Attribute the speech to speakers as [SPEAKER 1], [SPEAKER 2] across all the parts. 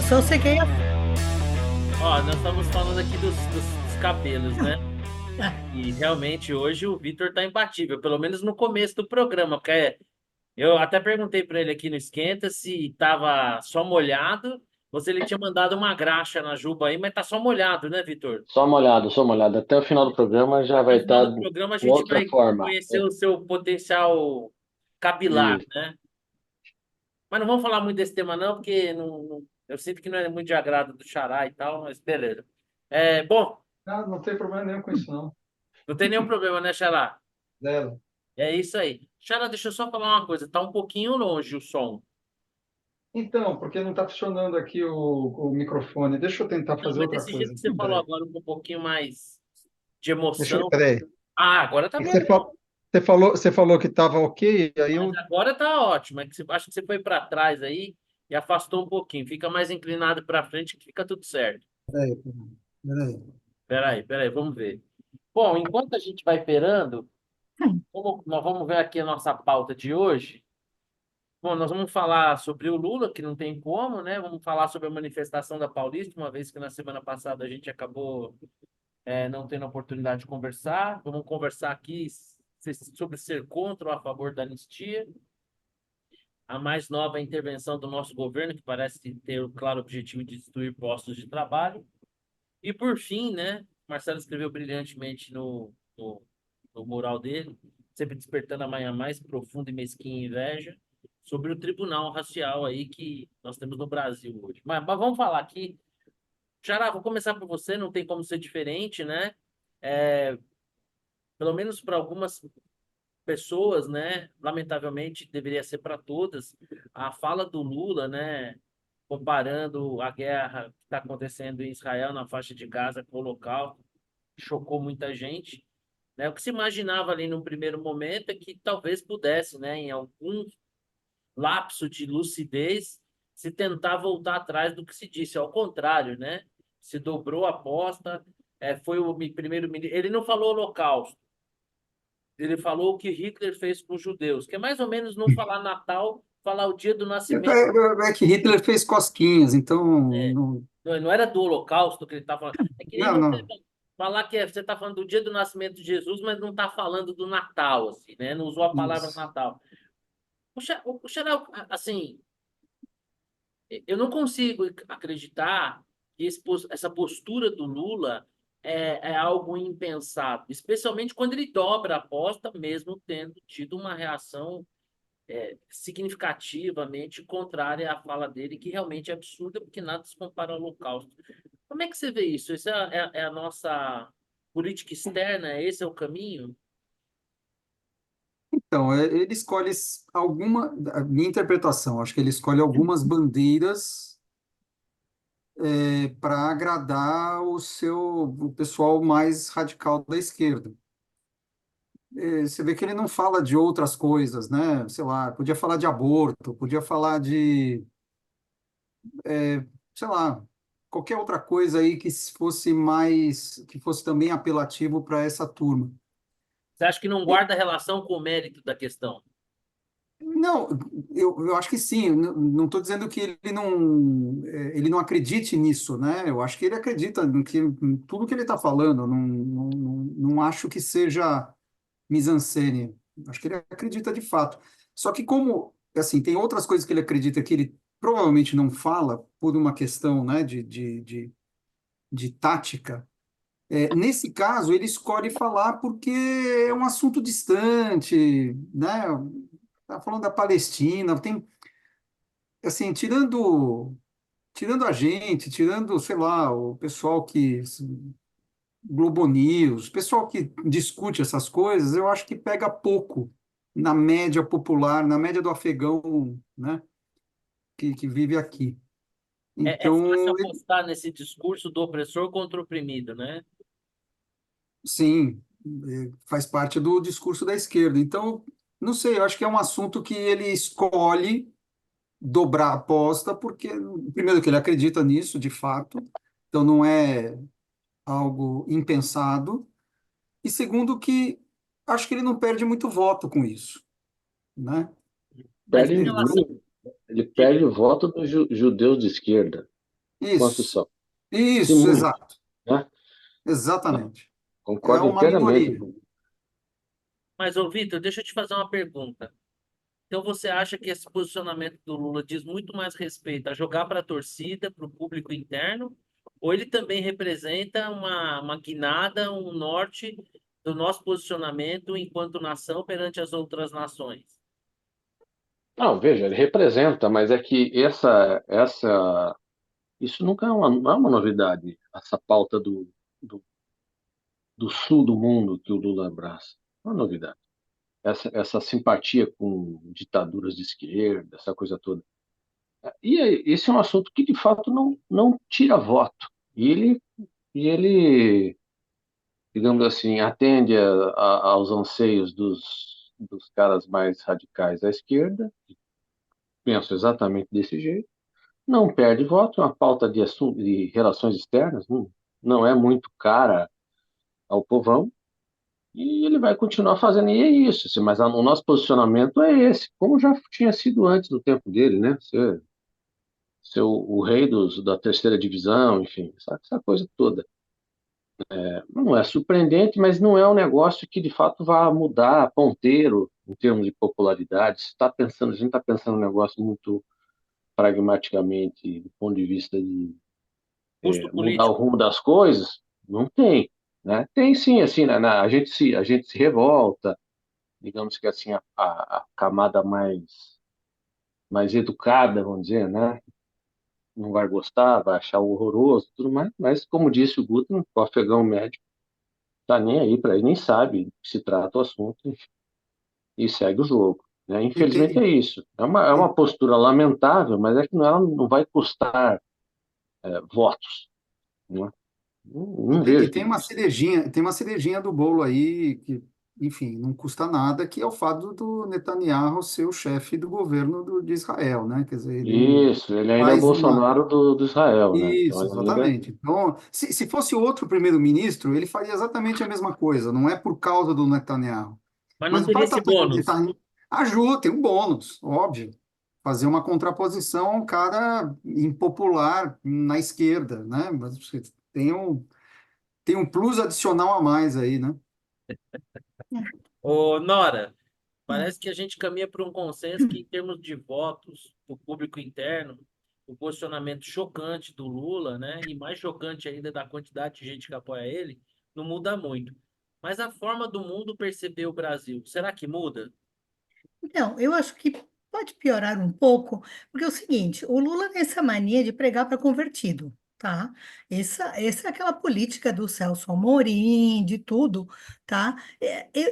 [SPEAKER 1] só sei quem é.
[SPEAKER 2] Ó, nós estamos falando aqui dos cabelos, né? E realmente hoje o Vitor tá imbatível, pelo menos no começo do programa, porque eu até perguntei para ele aqui no Esquenta se tava só molhado ou se ele tinha mandado uma graxa na juba aí, mas tá só molhado, né, Vitor?
[SPEAKER 3] Só uma olhada, só uma olhada. Até o final do programa já
[SPEAKER 2] Até
[SPEAKER 3] vai
[SPEAKER 2] o final
[SPEAKER 3] estar
[SPEAKER 2] do programa a
[SPEAKER 3] com
[SPEAKER 2] gente
[SPEAKER 3] outra
[SPEAKER 2] vai
[SPEAKER 3] forma.
[SPEAKER 2] conhecer o seu potencial capilar,
[SPEAKER 3] Isso.
[SPEAKER 2] né? Mas não vamos falar muito desse tema não, porque eu sinto que não é muito de agrado do Xará e tal, mas beleza. Bom,
[SPEAKER 4] Ah, não tem problema nenhum com isso, não.
[SPEAKER 2] não tem nenhum problema, né, Xará?
[SPEAKER 4] Dela.
[SPEAKER 2] É isso aí. Xará, deixa eu só falar uma coisa. Tá um pouquinho longe o som.
[SPEAKER 4] Então, porque não está funcionando aqui o microfone. Deixa eu tentar
[SPEAKER 2] Não,
[SPEAKER 4] fazer
[SPEAKER 2] mas
[SPEAKER 4] outra
[SPEAKER 2] desse jeito
[SPEAKER 4] coisa.
[SPEAKER 2] que você falou
[SPEAKER 4] Peraí.
[SPEAKER 2] agora, com um pouquinho mais de
[SPEAKER 4] Deixa eu,
[SPEAKER 2] emoção.
[SPEAKER 4] peraí.
[SPEAKER 2] Ah, agora tá
[SPEAKER 4] Você,
[SPEAKER 2] melhor.
[SPEAKER 4] você falou que estava ok, aí
[SPEAKER 2] Mas
[SPEAKER 4] eu.
[SPEAKER 2] agora tá ótimo. Acho que você foi para trás aí e afastou um pouquinho. Fica mais inclinado para frente que fica tudo certo.
[SPEAKER 4] Peraí, peraí.
[SPEAKER 2] Peraí, vamos ver. Bom, enquanto a gente vai esperando, nós vamos ver aqui a nossa pauta de hoje. Bom, nós vamos falar sobre o Lula, que não tem como, né? Vamos falar sobre a manifestação da Paulista, uma vez que na semana passada a gente acabou não tendo a oportunidade de conversar. Vamos conversar aqui sobre ser contra ou a favor da anistia. A mais nova intervenção do nosso governo, que parece ter o claro objetivo de destruir postos de trabalho. E por fim, né? Marcelo escreveu brilhantemente no mural dele, sempre despertando a mais profunda e mesquinha inveja sobre o tribunal racial aí que nós temos no Brasil hoje. Mas vamos falar aqui. Xará, vou começar por você, não tem como ser diferente, né? É, pelo menos para algumas pessoas, né? Lamentavelmente, deveria ser para todas. A fala do Lula, né? Comparando a guerra que está acontecendo em Israel, na faixa de Gaza, com o Holocausto, chocou muita gente. Né? O que se imaginava ali num primeiro momento é que talvez pudesse, né, em algum lapso de lucidez, se tentar voltar atrás do que se disse. Ao contrário, né? Se dobrou a aposta, foi o primeiro ministro. Ele não falou Holocausto, ele falou o que Hitler fez com os judeus, que é mais ou menos não falar Natal, falar o dia do nascimento.
[SPEAKER 4] É que Hitler fez cosquinhas, então.
[SPEAKER 2] É,
[SPEAKER 4] Não,
[SPEAKER 2] não era do Holocausto que ele estava falando. É que nem
[SPEAKER 4] não,
[SPEAKER 2] você
[SPEAKER 4] não.
[SPEAKER 2] falar que você está falando do dia do nascimento de Jesus, mas não está falando do Natal, assim, né? Não usou a palavra
[SPEAKER 4] Isso.
[SPEAKER 2] Natal. O Xará, assim, eu não consigo acreditar que essa postura do Lula é algo impensado, especialmente quando ele dobra a aposta, mesmo tendo tido uma reação significativamente contrária à fala dele, que realmente é absurda, porque nada se compara ao Holocausto. Como é que você vê isso? Essa é a nossa política externa? Esse é o caminho?
[SPEAKER 4] Então, ele escolhe a minha interpretação, acho que ele escolhe algumas bandeiras para agradar o pessoal mais radical da esquerda. Você vê que ele não fala de outras coisas, né? Sei lá, podia falar de aborto, podia falar de, sei lá, qualquer outra coisa aí que fosse também apelativo para essa turma.
[SPEAKER 2] Você acha que não guarda relação com o mérito da questão?
[SPEAKER 4] Não, eu acho que sim. Não estou dizendo que ele não acredite nisso, né? Eu acho que ele acredita em tudo que ele está falando. Não acho que seja mise-en-scène. Acho que ele acredita de fato. Só que como, assim, tem outras coisas que ele acredita que ele provavelmente não fala por uma questão, né, de tática. Nesse caso, ele escolhe falar porque é um assunto distante, né? Tá falando da Palestina, tem, assim, tirando a gente, tirando, sei lá, o pessoal Globo News, o pessoal que discute essas coisas, eu acho que pega pouco na média popular, na média do afegão, né, que vive aqui.
[SPEAKER 2] É fácil
[SPEAKER 4] Então,
[SPEAKER 2] apostar nesse discurso do opressor contra o oprimido, né?
[SPEAKER 4] sim, faz parte do discurso da esquerda. Então, não sei, eu acho que é um assunto que ele escolhe dobrar a aposta, porque, primeiro, que ele acredita nisso, de fato, então não é algo impensado, e segundo, que acho que ele não perde muito voto com isso, né?
[SPEAKER 2] Mas em
[SPEAKER 3] Perde,
[SPEAKER 2] relação.
[SPEAKER 3] ele
[SPEAKER 2] Diga.
[SPEAKER 3] perde o voto dos judeus de esquerda.
[SPEAKER 4] Isso,
[SPEAKER 3] Constituição. Se
[SPEAKER 4] isso,
[SPEAKER 3] mude,
[SPEAKER 4] exato,
[SPEAKER 3] né? Não,
[SPEAKER 4] exatamente. É
[SPEAKER 3] concordo
[SPEAKER 4] uma
[SPEAKER 3] inteiramente.
[SPEAKER 4] minoria.
[SPEAKER 2] Mas, ô Vitor, deixa eu te fazer uma pergunta. Então, você acha que esse posicionamento do Lula diz muito mais respeito a jogar para a torcida, para o público interno, ou ele também representa uma guinada, um norte do nosso posicionamento enquanto nação perante as outras nações?
[SPEAKER 3] Não, veja, ele representa, mas é que isso nunca não é uma novidade, essa pauta do, do sul do mundo que o Lula abraça. Não é uma novidade. Essa simpatia com ditaduras de esquerda, essa coisa toda. Esse é um assunto que, de fato, não tira voto. E ele, digamos assim, atende aos anseios dos caras mais radicais à esquerda, que pensam exatamente desse jeito. Não perde voto, é uma pauta de relações externas, não é muito cara ao povão, e ele vai continuar fazendo, e é isso. Assim, mas o nosso posicionamento é esse, como já tinha sido antes do tempo dele, né? Ser o rei da terceira divisão, enfim, essa coisa toda. Não é surpreendente, mas não é um negócio que de fato vá mudar ponteiro em termos de popularidade. A gente está pensando um negócio muito pragmaticamente, do ponto de vista de
[SPEAKER 2] Custo
[SPEAKER 3] mudar o
[SPEAKER 2] político.
[SPEAKER 3] rumo das coisas, não tem, né? Tem sim, assim, né? A gente se revolta, digamos que assim, a camada mais educada, vamos dizer, né? Não vai gostar, vai achar horroroso, tudo mais, mas como disse o Guto, o afegão médio tá nem aí para ele, nem sabe do que se trata o assunto e segue o jogo, né?
[SPEAKER 4] E
[SPEAKER 3] Infelizmente
[SPEAKER 4] tem,
[SPEAKER 3] é isso. É
[SPEAKER 4] e,
[SPEAKER 3] uma postura lamentável, mas é que ela não vai custar votos, né?
[SPEAKER 4] e
[SPEAKER 3] Não
[SPEAKER 4] tem, e
[SPEAKER 3] vejo
[SPEAKER 4] tem
[SPEAKER 3] que
[SPEAKER 4] uma cerejinha, tem uma cerejinha do bolo aí, que, enfim, não custa nada, que é o fato do Netanyahu ser o chefe do governo de Israel, né? Quer dizer, ele
[SPEAKER 3] isso, ele ainda é
[SPEAKER 4] faz uma.
[SPEAKER 3] Bolsonaro do Israel, né? Então
[SPEAKER 4] Isso,
[SPEAKER 3] ele ainda.
[SPEAKER 4] exatamente. Então, se fosse outro primeiro-ministro, ele faria exatamente a mesma coisa, não é por causa do Netanyahu.
[SPEAKER 2] Mas não
[SPEAKER 4] Mas o
[SPEAKER 2] teria
[SPEAKER 4] fato
[SPEAKER 2] esse
[SPEAKER 4] do
[SPEAKER 2] bônus.
[SPEAKER 4] Netanyahu ajuda, tem um bônus, óbvio. Fazer uma contraposição a um cara impopular na esquerda, né? Mas você tem um plus adicional a mais aí, né?
[SPEAKER 2] Ô, Nora, parece que a gente caminha para um consenso que, em termos de votos do público interno, o posicionamento chocante do Lula, né, e mais chocante ainda da quantidade de gente que apoia ele, não muda muito. Mas a forma do mundo perceber o Brasil, será que muda?
[SPEAKER 1] Então, eu acho que pode piorar um pouco, porque é o seguinte, o Lula tem essa mania de pregar para convertido, tá? Essa é aquela política do Celso Amorim, de tudo, tá?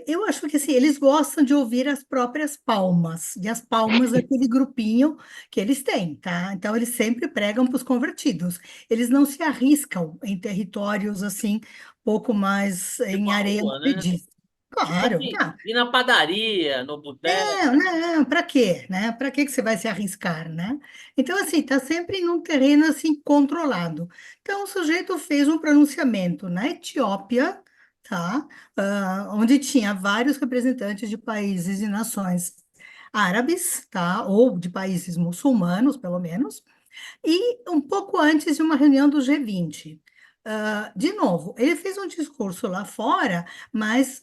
[SPEAKER 1] Eu acho que assim, eles gostam de ouvir as próprias palmas, e as palmas daquele grupinho que eles têm, tá? Então, eles sempre pregam para os convertidos. Eles não se arriscam em territórios assim, pouco mais
[SPEAKER 2] Tipo
[SPEAKER 1] em
[SPEAKER 2] a
[SPEAKER 1] areia
[SPEAKER 2] rua, né?
[SPEAKER 1] movediça.
[SPEAKER 2] Tipo
[SPEAKER 1] Claro,
[SPEAKER 2] assim,
[SPEAKER 1] tá.
[SPEAKER 2] ir na padaria, no boteco.
[SPEAKER 1] Não, não, para quê, né? Para que você vai se arriscar, né? Então, assim, está sempre num terreno assim controlado. Então, o sujeito fez um pronunciamento na Etiópia, tá? Onde tinha vários representantes de países e nações árabes, tá? Ou de países muçulmanos, pelo menos. E um pouco antes de uma reunião do G20. De novo, ele fez um discurso lá fora, mas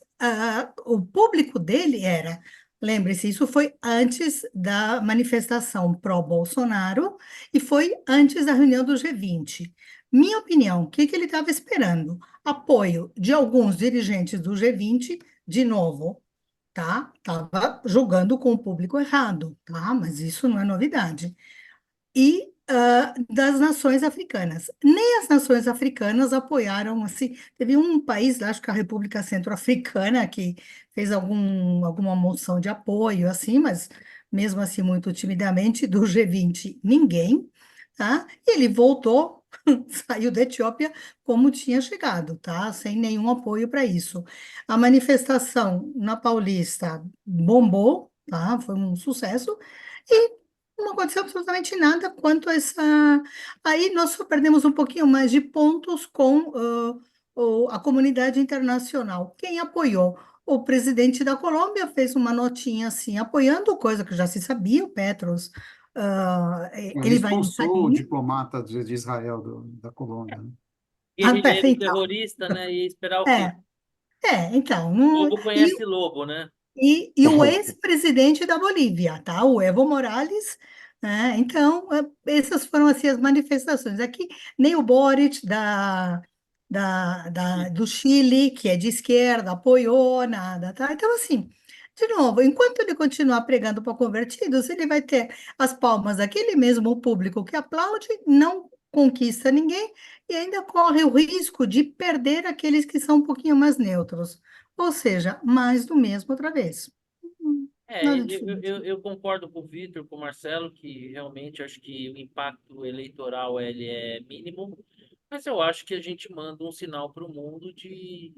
[SPEAKER 1] o público dele era. Lembre-se, isso foi antes da manifestação pró-Bolsonaro e foi antes da reunião do G20. Minha opinião, o que que ele estava esperando? Apoio de alguns dirigentes do G20, de novo, tá? Estava jogando com o público errado, tá? Mas isso não é novidade e das nações africanas. Nem as nações africanas apoiaram, assim, teve um país, acho que a República Centro-Africana, que fez alguma moção de apoio, assim, mas mesmo assim muito timidamente, do G20, ninguém, tá? E ele voltou, saiu da Etiópia como tinha chegado, tá? Sem nenhum apoio para isso. A manifestação na Paulista bombou, tá? Foi um sucesso, e não aconteceu absolutamente nada quanto a essa. Aí nós só perdemos um pouquinho mais de pontos com a comunidade internacional. Quem apoiou? O presidente da Colômbia fez uma notinha assim, apoiando coisa que já se sabia, o Petros
[SPEAKER 4] Ele
[SPEAKER 1] ele vai
[SPEAKER 4] expulsou o
[SPEAKER 1] sair.
[SPEAKER 4] diplomata de Israel da colônia, né?
[SPEAKER 2] Guerrilheiro
[SPEAKER 1] Então,
[SPEAKER 2] terrorista, né? E esperar o quê?
[SPEAKER 1] é, então,
[SPEAKER 2] O lobo
[SPEAKER 1] e,
[SPEAKER 2] conhece lobo, né?
[SPEAKER 1] e o ex-presidente da Bolívia, tá? O Evo Morales, né? Então, essas foram assim, as manifestações. Aqui, nem o Boric do Chile, que é de esquerda, apoiou nada, tá? Então, assim, de novo, enquanto ele continuar pregando para convertidos, ele vai ter as palmas daquele mesmo público que aplaude, não conquista ninguém e ainda corre o risco de perder aqueles que são um pouquinho mais neutros. Ou seja, mais do mesmo outra vez.
[SPEAKER 2] É,
[SPEAKER 1] Nada diferente.
[SPEAKER 2] eu concordo com o Vitor, com o Marcelo, que realmente acho que o impacto eleitoral ele é mínimo, mas eu acho que a gente manda um sinal para o mundo de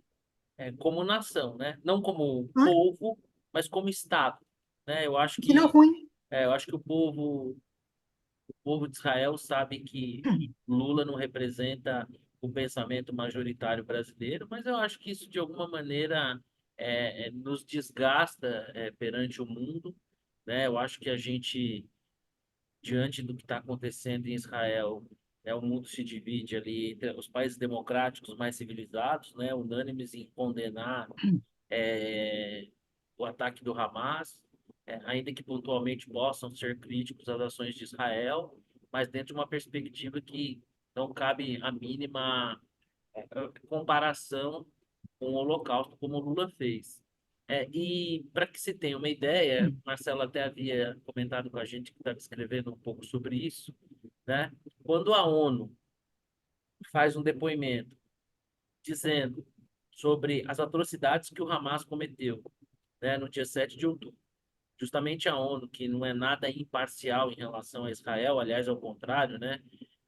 [SPEAKER 2] como nação, né? Não como
[SPEAKER 1] Ah,
[SPEAKER 2] povo, mas como Estado, né?
[SPEAKER 1] que não é ruim.
[SPEAKER 2] Eu acho que o povo de Israel sabe que Lula não representa o pensamento majoritário brasileiro, mas eu acho que isso de alguma maneira nos desgasta perante o mundo, né? Eu acho que a gente, diante do que está acontecendo em Israel, o mundo se divide ali entre os países democráticos mais civilizados, né? Unânimes em condenar é, o ataque do Hamas, ainda que pontualmente possam ser críticos às ações de Israel, mas dentro de uma perspectiva que não cabe a mínima comparação com o Holocausto, como o Lula fez. E para que se tenha uma ideia, Marcelo até havia comentado com a gente que estava escrevendo um pouco sobre isso, né? Quando a ONU faz um depoimento dizendo sobre as atrocidades que o Hamas cometeu, né, no dia 7 de outubro, justamente a ONU, que não é nada imparcial em relação a Israel, aliás, ao contrário, né?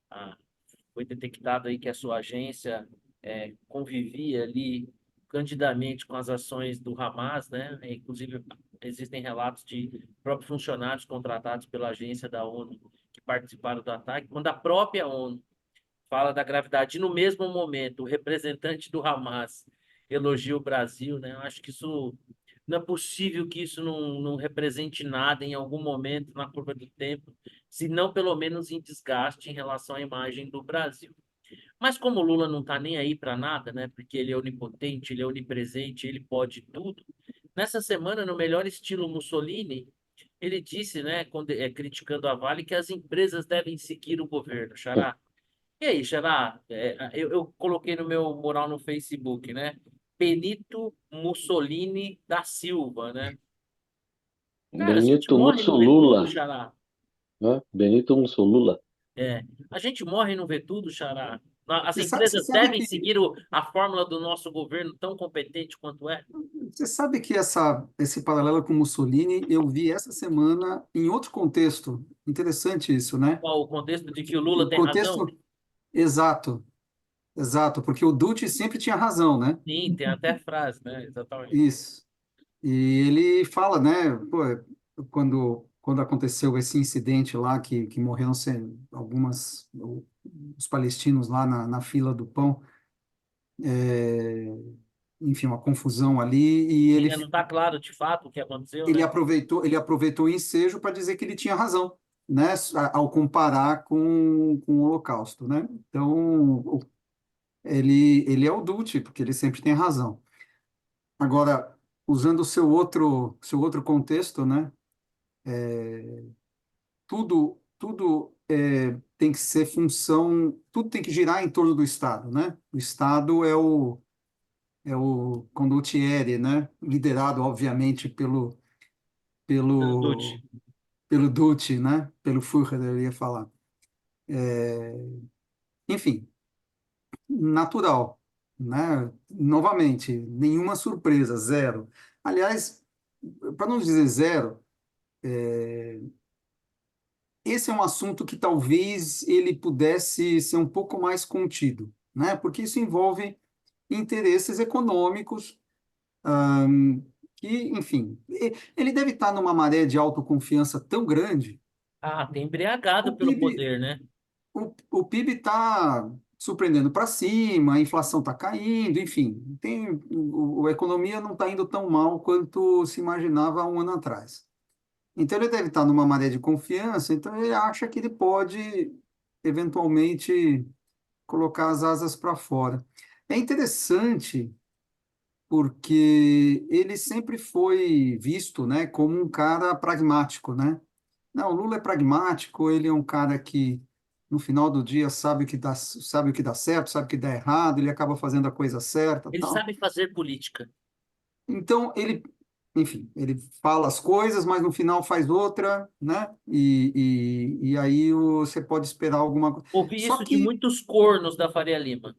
[SPEAKER 2] Ah, foi detectado aí que a sua agência convivia ali candidamente com as ações do Hamas, né? Inclusive, existem relatos de próprios funcionários contratados pela agência da ONU que participaram do ataque, quando a própria ONU fala da gravidade. E no mesmo momento, o representante do Hamas elogia o Brasil, né? Eu acho que isso não é possível que isso não represente nada em algum momento na curva do tempo, se não pelo menos em desgaste em relação à imagem do Brasil. Mas como o Lula não está nem aí para nada, né? Porque ele é onipotente, ele é onipresente, ele pode tudo. Nessa semana, no melhor estilo Mussolini, ele disse, né, criticando a Vale, que as empresas devem seguir o governo, Xará. E aí, Xará, eu coloquei no meu mural no Facebook, né? Benito Mussolini da Silva, né? Cara, a gente
[SPEAKER 3] Benito
[SPEAKER 2] morre e não vê tudo,
[SPEAKER 3] Mussolula,
[SPEAKER 2] Xará.
[SPEAKER 3] né? Benito Mussolula.
[SPEAKER 2] A gente morre e não vê tudo, Xará. As
[SPEAKER 4] Você
[SPEAKER 2] empresas
[SPEAKER 4] sabe
[SPEAKER 2] devem
[SPEAKER 4] que
[SPEAKER 2] seguir a fórmula do nosso governo tão competente quanto é.
[SPEAKER 4] Você sabe que esse paralelo com Mussolini eu vi essa semana em outro contexto. Interessante isso, né?
[SPEAKER 2] Qual o contexto de que o Lula
[SPEAKER 4] O
[SPEAKER 2] tem razão?
[SPEAKER 4] contexto exato, exato, porque o Duce sempre tinha razão, né?
[SPEAKER 2] Sim, tem até frase, né? Exatamente.
[SPEAKER 4] Isso. E ele fala, né? Pô, quando aconteceu esse incidente lá que morreram os palestinos lá na fila do pão, é, enfim, uma confusão ali, e
[SPEAKER 2] Ainda não está claro de fato o que aconteceu, né?
[SPEAKER 4] ele aproveitou o ensejo para dizer que ele tinha razão, né, ao comparar com o Holocausto, né? Então, ele é o Duce, porque ele sempre tem razão. Agora, usando o seu outro contexto, né, tudo tem que ser função, tudo tem que girar em torno do Estado, né? O Estado é o condottiere, né? Liderado, obviamente,
[SPEAKER 2] Pelo
[SPEAKER 4] pelo
[SPEAKER 2] Dutti.
[SPEAKER 4] pelo Duce, né? Pelo Führer, eu ia falar. Enfim, natural, né? Novamente, nenhuma surpresa, zero. Aliás, para não dizer zero, esse é um assunto que talvez ele pudesse ser um pouco mais contido, né? Porque isso envolve interesses econômicos, que, enfim, ele deve estar numa maré de autoconfiança tão grande.
[SPEAKER 2] Ah, tem embriagado
[SPEAKER 4] O
[SPEAKER 2] pelo
[SPEAKER 4] PIB,
[SPEAKER 2] poder, né?
[SPEAKER 4] o PIB está surpreendendo para cima, a inflação está caindo, enfim, a economia não está indo tão mal quanto se imaginava um ano atrás. Então ele deve estar numa maré de confiança, então ele acha que ele pode eventualmente colocar as asas para fora. É interessante porque ele sempre foi visto, né, como um cara pragmático, né? Não, o Lula é pragmático, ele é um cara que no final do dia sabe o que dá certo, sabe o que dá errado, ele acaba fazendo a coisa certa,
[SPEAKER 2] Ele
[SPEAKER 4] tal.
[SPEAKER 2] sabe fazer política.
[SPEAKER 4] Então ele, enfim, ele fala as coisas, mas no final faz outra, né? E aí você pode esperar alguma coisa.
[SPEAKER 2] Ouvi
[SPEAKER 4] Só
[SPEAKER 2] isso de
[SPEAKER 4] que
[SPEAKER 2] muitos cornos da Faria Lima.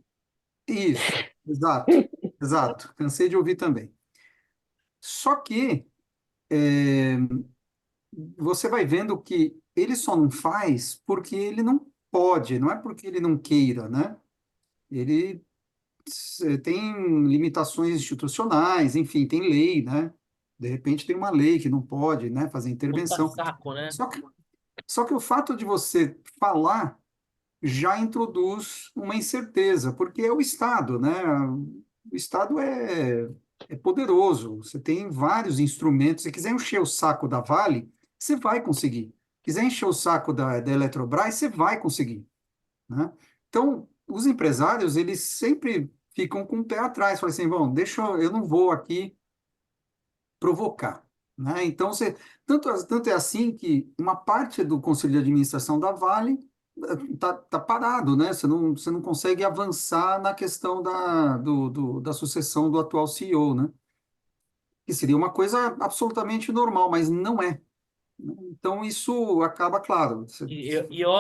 [SPEAKER 4] isso, exato, exato. Cansei de ouvir também. Só que você vai vendo que ele só não faz porque ele não pode, não é porque ele não queira, né? Ele tem limitações institucionais, enfim, tem lei, né? De repente tem uma lei que não pode, né, fazer
[SPEAKER 2] Puta
[SPEAKER 4] intervenção.
[SPEAKER 2] saco, né?
[SPEAKER 4] Só que, só que o fato de você falar já introduz uma incerteza, porque é o Estado, né? O Estado é poderoso, você tem vários instrumentos. Se quiser encher o saco da Vale, você vai conseguir. Quiser encher o saco da Eletrobras, você vai conseguir, né? Então, os empresários, eles sempre ficam com o pé atrás, falam assim, bom, eu não vou aqui provocar, né? Então, tanto é assim que uma parte do conselho de administração da Vale tá parado, né? Você não consegue avançar na questão da sucessão do atual CEO, né? Que seria uma coisa absolutamente normal, mas não é. Então, isso acaba, claro, você
[SPEAKER 2] E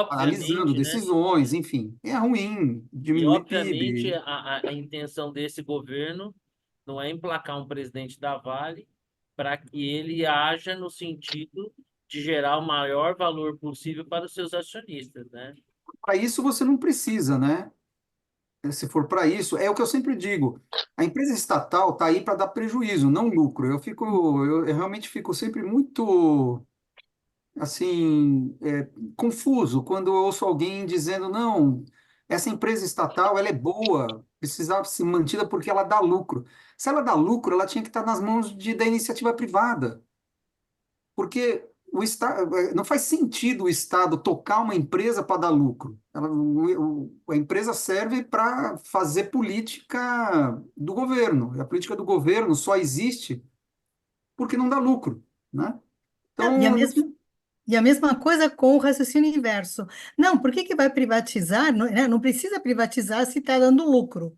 [SPEAKER 4] paralisando
[SPEAKER 2] obviamente, né?
[SPEAKER 4] decisões, enfim, é ruim,
[SPEAKER 2] E
[SPEAKER 4] diminui
[SPEAKER 2] obviamente
[SPEAKER 4] PIB.
[SPEAKER 2] a intenção desse governo não é emplacar um presidente da Vale para que ele haja no sentido de gerar o maior valor possível para os seus acionistas, né?
[SPEAKER 4] Para isso, você não precisa, né? Se for para isso, é o que eu sempre digo. A empresa estatal está aí para dar prejuízo, não lucro. Eu realmente fico sempre muito assim, confuso quando eu ouço alguém dizendo, não, essa empresa estatal, ela é boa, precisava ser mantida porque ela dá lucro. Se ela dá lucro, ela tinha que estar nas mãos da iniciativa privada, porque o Estado, não faz sentido o Estado tocar uma empresa para dar lucro. A empresa serve para fazer política do governo. E a política do governo só existe porque não dá lucro, né?
[SPEAKER 1] Não, E a
[SPEAKER 4] Então,
[SPEAKER 1] mesma, e a mesma coisa com o raciocínio inverso. Não, por que que vai privatizar? Não, né, não precisa privatizar se está dando lucro.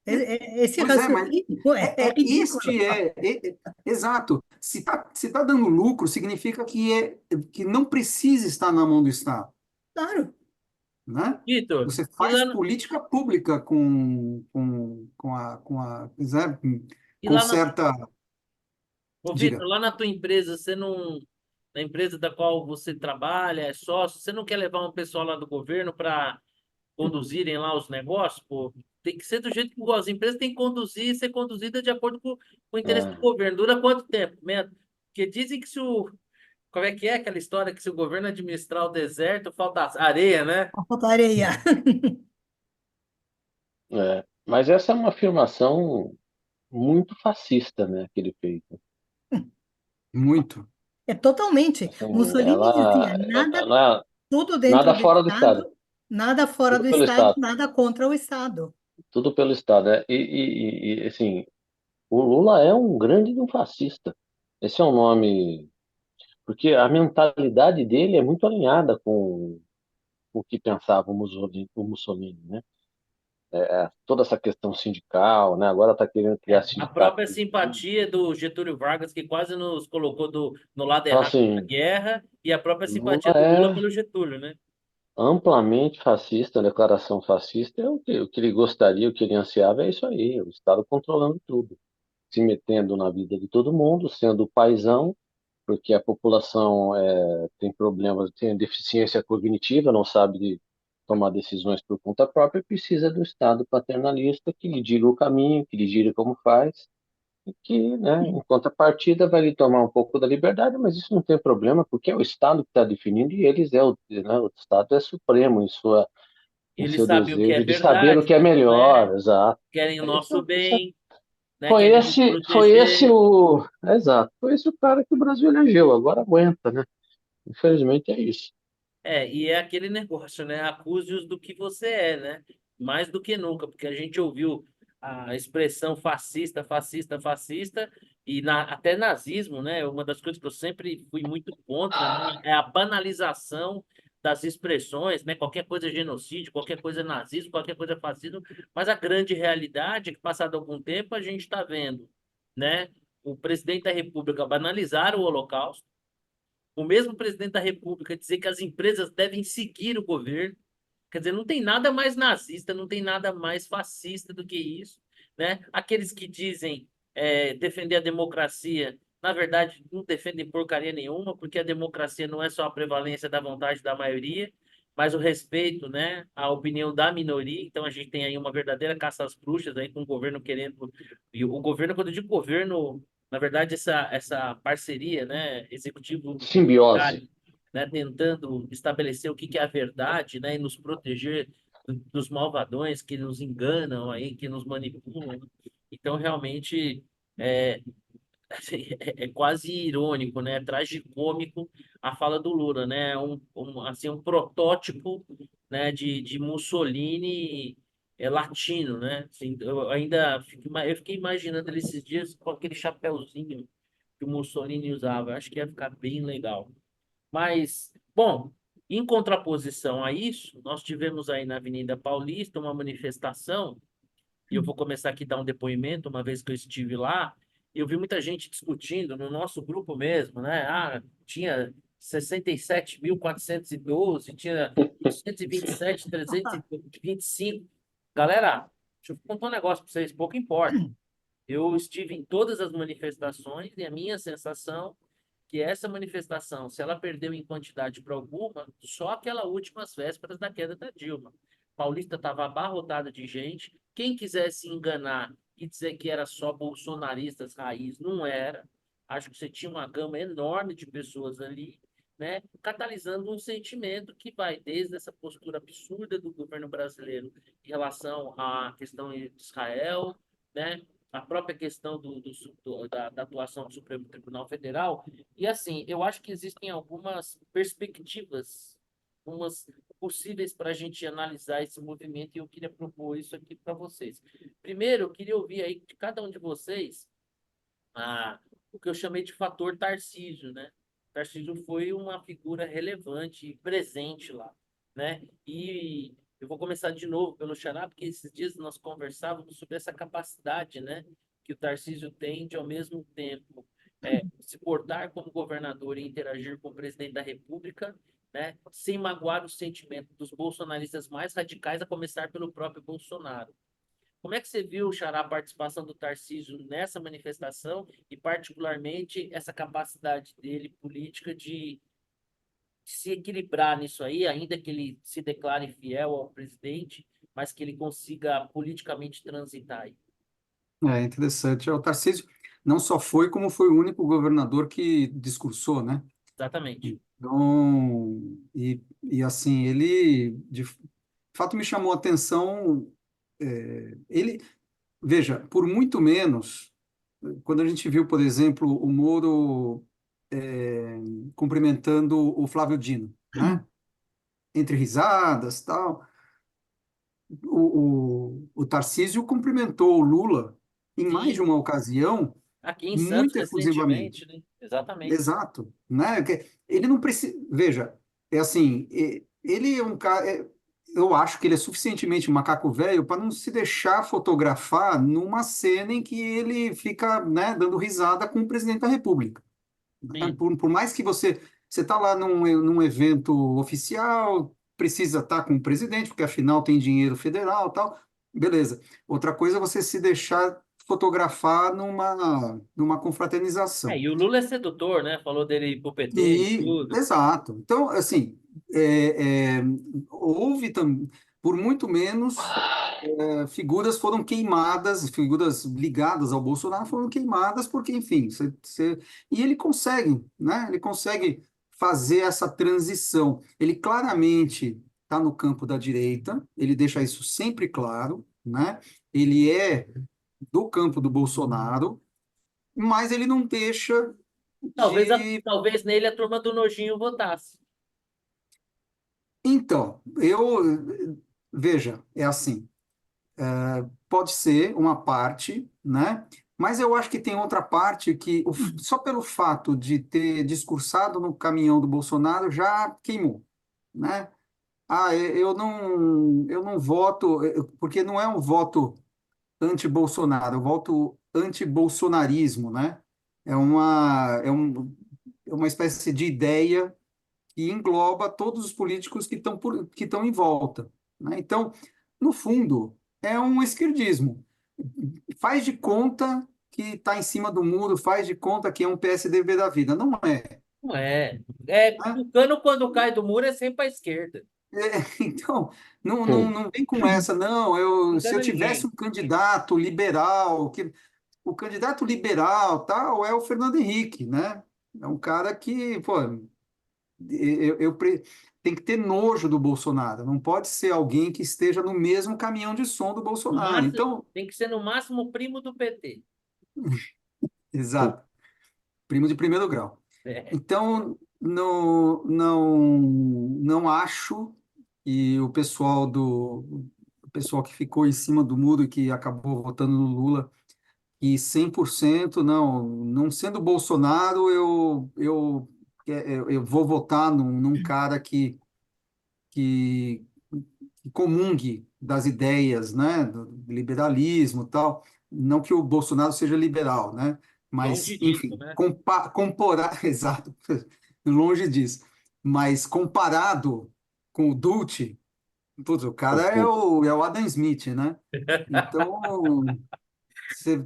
[SPEAKER 1] Esse
[SPEAKER 4] pois é, mas
[SPEAKER 1] raciocínio é ridículo.
[SPEAKER 4] exato. Se tá dando lucro, significa que não precisa estar na mão do Estado,
[SPEAKER 1] Claro.
[SPEAKER 4] né?
[SPEAKER 2] Vitor,
[SPEAKER 4] Você
[SPEAKER 2] e
[SPEAKER 4] faz política pública né,
[SPEAKER 2] e
[SPEAKER 4] com
[SPEAKER 2] lá na,
[SPEAKER 4] certa,
[SPEAKER 2] ô
[SPEAKER 4] diga.
[SPEAKER 2] Vitor, lá na tua empresa, você não, na empresa da qual você trabalha, é sócio, você não quer levar um pessoal lá do governo para conduzirem lá os negócios, pô? Tem que ser do jeito que as empresas têm que conduzir e ser conduzida de acordo com o interesse do
[SPEAKER 3] É,
[SPEAKER 2] governo. Dura quanto tempo, mesmo? Porque dizem que se o. Como é que é aquela história que se o governo administrar o deserto, falta areia, né?
[SPEAKER 1] A areia.
[SPEAKER 3] mas essa é uma afirmação muito fascista, né, que ele fez.
[SPEAKER 4] Muito.
[SPEAKER 1] É totalmente.
[SPEAKER 3] Assim,
[SPEAKER 1] Mussolini dizia, tudo dentro
[SPEAKER 3] nada
[SPEAKER 1] do
[SPEAKER 3] fora do Estado,
[SPEAKER 1] Estado, nada fora
[SPEAKER 3] tudo
[SPEAKER 1] do
[SPEAKER 3] pelo
[SPEAKER 1] Estado,
[SPEAKER 3] Estado,
[SPEAKER 1] nada contra o Estado.
[SPEAKER 3] tudo pelo Estado, né? Assim, o Lula é um grande de um fascista. Esse é um nome, porque a mentalidade dele é muito alinhada com o que pensava o Mussolini, né? Toda essa questão sindical, né? Agora está querendo criar
[SPEAKER 2] A
[SPEAKER 3] sindicato.
[SPEAKER 2] própria simpatia do Getúlio Vargas, que quase nos colocou no lado
[SPEAKER 3] Então,
[SPEAKER 2] errado da
[SPEAKER 3] assim,
[SPEAKER 2] guerra, e a própria simpatia
[SPEAKER 3] Lula
[SPEAKER 2] do Lula
[SPEAKER 3] é
[SPEAKER 2] pelo Getúlio, né?
[SPEAKER 3] amplamente fascista, a declaração fascista é o que ele gostaria, o que ele ansiava é isso aí, o Estado controlando tudo, se metendo na vida de todo mundo, sendo o paizão, porque a população tem problemas, tem deficiência cognitiva, não sabe tomar decisões por conta própria, precisa do Estado paternalista que lhe diga o caminho, que lhe diga como faz, e que, né, em contrapartida, vai lhe tomar um pouco da liberdade, mas isso não tem problema, porque é o Estado que está definindo e o Estado é supremo em
[SPEAKER 2] Ele
[SPEAKER 3] seu
[SPEAKER 2] sabe o que é
[SPEAKER 3] desejo de saber o
[SPEAKER 2] verdade, o
[SPEAKER 3] que é
[SPEAKER 2] que não é,
[SPEAKER 3] melhor, exato.
[SPEAKER 2] querem o
[SPEAKER 3] Isso,
[SPEAKER 2] nosso
[SPEAKER 3] isso é
[SPEAKER 2] bem. né? Querendo
[SPEAKER 3] Foi esse
[SPEAKER 2] proteger.
[SPEAKER 3] o, exato, foi esse o cara que o Brasil elegeu, agora aguenta, né? Infelizmente é isso.
[SPEAKER 2] E é aquele negócio, né? Acuse-os do que você é, né? Mais do que nunca, porque a gente ouviu a expressão fascista, fascista, fascista, e até nazismo, né? Uma das coisas que eu sempre fui muito contra, né? É a banalização das expressões, né? Qualquer coisa é genocídio, qualquer coisa é nazismo, qualquer coisa é fascismo, mas a grande realidade é que, passado algum tempo, a gente está vendo, né? O presidente da República banalizar o Holocausto, o mesmo presidente da República dizer que as empresas devem seguir o governo. Quer dizer, não tem nada mais nazista, não tem nada mais fascista do que isso, né? Aqueles que dizem defender a democracia, na verdade, não defendem porcaria nenhuma, porque a democracia não é só a prevalência da vontade da maioria, mas o respeito, né, à opinião da minoria. Então a gente tem aí uma verdadeira caça às bruxas aí com o governo querendo, e o governo, quando eu digo governo, na verdade essa parceria, né, executivo
[SPEAKER 3] Simbiose.
[SPEAKER 2] judiciário, né, tentando estabelecer o que que é a verdade, né, e nos proteger dos malvadões que nos enganam aí, que nos manipulam. Então, realmente, é, assim, é quase irônico, né? É tragicômico a fala do Lula, né? Assim, um protótipo, né, de Mussolini latino, né? Assim, eu fiquei imaginando ele esses dias com aquele chapéuzinho que o Mussolini usava. Acho que ia ficar bem legal. Mas, bom, em contraposição a isso, nós tivemos aí na Avenida Paulista uma manifestação, e eu vou começar aqui a dar um depoimento, uma vez que eu estive lá, eu vi muita gente discutindo no nosso grupo mesmo, né? Ah, tinha 67.412, tinha 827.325. Galera, deixa eu contar um negócio para vocês, pouco importa. Eu estive em todas as manifestações e a minha sensação que essa manifestação, se ela perdeu em quantidade para alguma, só aquela última às vésperas da queda da Dilma. Paulista estava abarrotada de gente. Quem quisesse enganar e dizer que era só bolsonaristas raiz, não era. Acho que você tinha uma gama enorme de pessoas ali, né, catalisando um sentimento que vai desde essa postura absurda do governo brasileiro em relação à questão de Israel, né, a própria questão da atuação do Supremo Tribunal Federal. E assim, eu acho que existem algumas perspectivas, umas possíveis para a gente analisar esse movimento, e eu queria propor isso aqui para vocês. Primeiro, eu queria ouvir aí de cada um de vocês o que eu chamei de fator Tarcísio, né? Tarcísio foi uma figura relevante e presente lá, né? E eu vou começar de novo pelo Xará, porque esses dias nós conversávamos sobre essa capacidade, né, que o Tarcísio tem de, ao mesmo tempo, se portar como governador e interagir com o presidente da República, né, sem magoar o sentimento dos bolsonaristas mais radicais, a começar pelo próprio Bolsonaro. Como é que você viu, Xará, a participação do Tarcísio nessa manifestação e, particularmente, essa capacidade dele política de se equilibrar nisso aí, ainda que ele se declare fiel ao presidente, mas que ele consiga politicamente transitar aí?
[SPEAKER 4] É interessante. O Tarcísio não só foi, como foi o único governador que discursou, né?
[SPEAKER 2] Exatamente.
[SPEAKER 4] Então, e assim, ele de fato me chamou a atenção. Ele, veja, por muito menos, quando a gente viu, por exemplo, o Moro cumprimentando o Flávio Dino, né? Entre risadas, tal. O Tarcísio cumprimentou o Lula em mais de
[SPEAKER 2] Sim,
[SPEAKER 4] uma ocasião,
[SPEAKER 2] aqui em Santos,
[SPEAKER 4] muito efusivamente.
[SPEAKER 2] recentemente, né? Exatamente.
[SPEAKER 4] Exato, né? Ele não precisa, veja, é assim, ele é um cara, eu acho que ele é suficientemente macaco velho para não se deixar fotografar numa cena em que ele fica, né, dando risada com o presidente da República, né?
[SPEAKER 2] Sim.
[SPEAKER 4] Por mais que você está lá num evento oficial, precisa estar com o presidente, porque afinal tem dinheiro federal, tal, beleza. Outra coisa é você se deixar fotografar numa confraternização.
[SPEAKER 2] E o Lula é sedutor, né? Falou dele ir pro PT e
[SPEAKER 4] E,
[SPEAKER 2] tudo.
[SPEAKER 4] exato. Então, assim, é, é, houve também, por muito menos, figuras foram queimadas, figuras ligadas ao Bolsonaro foram queimadas, porque, enfim, e ele consegue, né? Ele consegue fazer essa transição. Ele claramente está no campo da direita, ele deixa isso sempre claro, né? Ele é do campo do Bolsonaro, mas ele não deixa
[SPEAKER 2] Talvez,
[SPEAKER 4] de.
[SPEAKER 2] talvez nele a turma do nojinho votasse.
[SPEAKER 4] Então, veja, é assim. Pode ser uma parte, né? Mas eu acho que tem outra parte que, só pelo fato de ter discursado no caminhão do Bolsonaro, já queimou, né? Ah, eu não voto, porque não é um voto anti-Bolsonaro, é um voto anti-bolsonarismo, né? É uma espécie de ideia que engloba todos os políticos que estão em volta, né? Então, no fundo, é um esquerdismo. Faz de conta que está em cima do muro, faz de conta que é um PSDB da vida. Não é,
[SPEAKER 2] Não é. É,
[SPEAKER 4] né?
[SPEAKER 2] o cano quando cai do muro é sempre para a esquerda.
[SPEAKER 4] Então,
[SPEAKER 3] Hum.
[SPEAKER 4] não vem com essa, não. Se eu
[SPEAKER 2] Engana
[SPEAKER 4] tivesse
[SPEAKER 2] ninguém.
[SPEAKER 4] um candidato liberal, o candidato liberal tal é o Fernando Henrique, né? É um cara que, pô, eu tem que ter nojo do Bolsonaro. Não pode ser alguém que esteja no mesmo caminhão de som do
[SPEAKER 2] No
[SPEAKER 4] Bolsonaro.
[SPEAKER 2] máximo,
[SPEAKER 4] Então,
[SPEAKER 2] tem que ser no máximo primo do PT.
[SPEAKER 4] exato, primo de primeiro grau.
[SPEAKER 2] É.
[SPEAKER 4] Então, não acho que o pessoal que ficou em cima do muro e que acabou votando no Lula, e 100% não sendo Bolsonaro, eu vou votar num cara que, que comungue das ideias, né, do liberalismo e tal. Não que o Bolsonaro seja liberal, né?
[SPEAKER 2] Longe
[SPEAKER 4] Mas,
[SPEAKER 2] disso,
[SPEAKER 4] enfim,
[SPEAKER 2] né?
[SPEAKER 4] comparar, exato, longe disso. Mas comparado com o Dutty, putz, o cara é o Adam Smith, né? Então, você,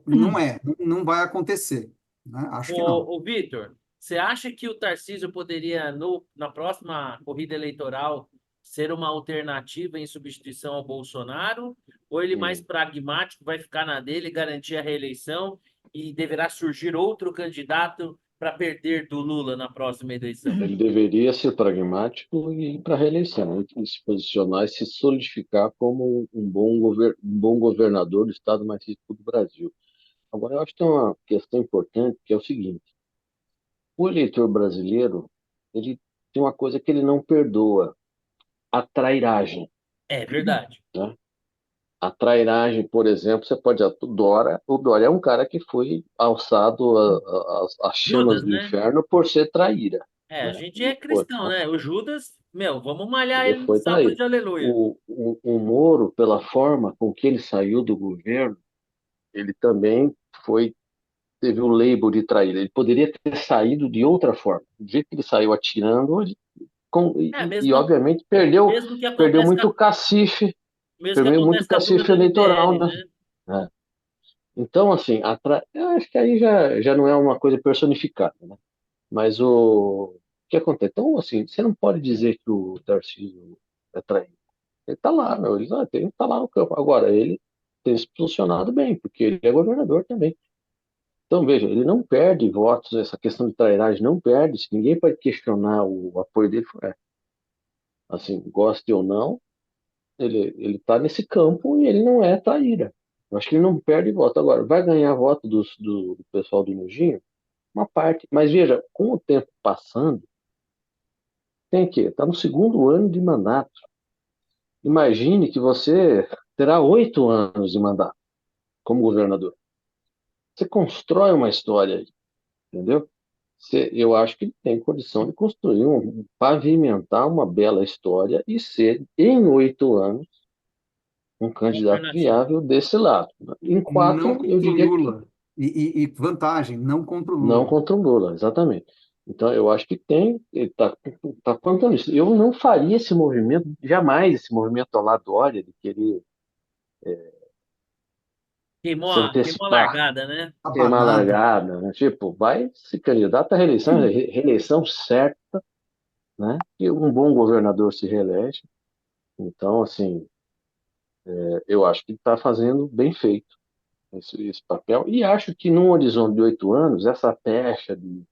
[SPEAKER 4] não vai acontecer, né? Acho que não.
[SPEAKER 2] Ô, Vitor, você acha que o Tarcísio poderia, na próxima corrida eleitoral, ser uma alternativa em substituição ao Bolsonaro? Ou ele mais
[SPEAKER 3] Hum.
[SPEAKER 2] pragmático, vai ficar na dele, garantir a reeleição e deverá surgir outro candidato para perder do Lula na próxima eleição?
[SPEAKER 3] Ele deveria ser pragmático e ir para a reeleição, e se posicionar e se solidificar como um bom governador do estado mais rico do Brasil. Agora, eu acho que tem uma questão importante, que é o seguinte: o eleitor brasileiro, ele tem uma coisa que ele não perdoa: a trairagem,
[SPEAKER 2] É verdade.
[SPEAKER 3] né? A trairagem, por exemplo, você pode o Dória é um cara que foi alçado às chamas
[SPEAKER 2] Judas,
[SPEAKER 3] do
[SPEAKER 2] né?
[SPEAKER 3] inferno por ser traíra,
[SPEAKER 2] É, a
[SPEAKER 3] né?
[SPEAKER 2] gente
[SPEAKER 3] Ele
[SPEAKER 2] é
[SPEAKER 3] foi,
[SPEAKER 2] cristão,
[SPEAKER 3] né?
[SPEAKER 2] né? O Judas, meu, vamos malhar
[SPEAKER 3] Ele
[SPEAKER 2] ele no
[SPEAKER 3] foi
[SPEAKER 2] sapato
[SPEAKER 3] traíra.
[SPEAKER 2] de aleluia.
[SPEAKER 3] O Moro, pela forma com que ele saiu do governo, ele também teve um label de traíra. Ele poderia ter saído de outra forma. Do jeito que ele saiu atirando,
[SPEAKER 2] É,
[SPEAKER 3] obviamente
[SPEAKER 2] mesmo que
[SPEAKER 3] perdeu
[SPEAKER 2] aconteça,
[SPEAKER 3] muito cacife,
[SPEAKER 2] mesmo que
[SPEAKER 3] perdeu muito
[SPEAKER 2] aconteça com a turma
[SPEAKER 3] cacife
[SPEAKER 2] do
[SPEAKER 3] eleitoral,
[SPEAKER 2] MBL,
[SPEAKER 3] né?
[SPEAKER 2] né?
[SPEAKER 3] É. Então, assim, eu acho que aí já não é uma coisa personificada, né? Mas o que acontece? Então, assim, você não pode dizer que o Tarcísio é traíra. Ele está lá, meu, ele tá lá no campo. Agora, ele tem se posicionado bem, porque ele é governador também. Então, veja, ele não perde votos, essa questão de trairagem não perde. Se ninguém pode questionar o apoio dele, assim, goste ou não, ele está nesse campo e ele não é traíra. Eu acho que ele não perde voto. Agora, vai ganhar voto do pessoal do Nojinho? Uma parte. Mas veja, com o tempo passando, tem que está no segundo ano de mandato. Imagine que você terá 8 anos de mandato como governador. Você constrói uma história aí, entendeu? Eu acho que tem condição de construir, pavimentar uma bela história e ser, em 8 anos, um
[SPEAKER 2] Uma
[SPEAKER 3] candidato
[SPEAKER 2] alternativa.
[SPEAKER 3] viável desse lado. Em
[SPEAKER 4] Não
[SPEAKER 3] 4, eu
[SPEAKER 4] contra o
[SPEAKER 3] diria que
[SPEAKER 4] Lula. E vantagem, não contra o
[SPEAKER 3] não
[SPEAKER 4] Lula.
[SPEAKER 3] contra o Lula, exatamente. Então, eu acho que ele está plantando isso. Eu não faria esse movimento, jamais esse movimento ao lado Dória, de querer se
[SPEAKER 2] Queimou a
[SPEAKER 3] antecipar,
[SPEAKER 2] largada, né?
[SPEAKER 3] queimar a
[SPEAKER 4] Abanado.
[SPEAKER 3] largada, né? Tipo, vai se candidata à reeleição, reeleição certa, né? E um bom governador se reelege. Então, assim, eu acho que está fazendo bem feito esse papel. E acho que num horizonte de 8 anos, essa pecha de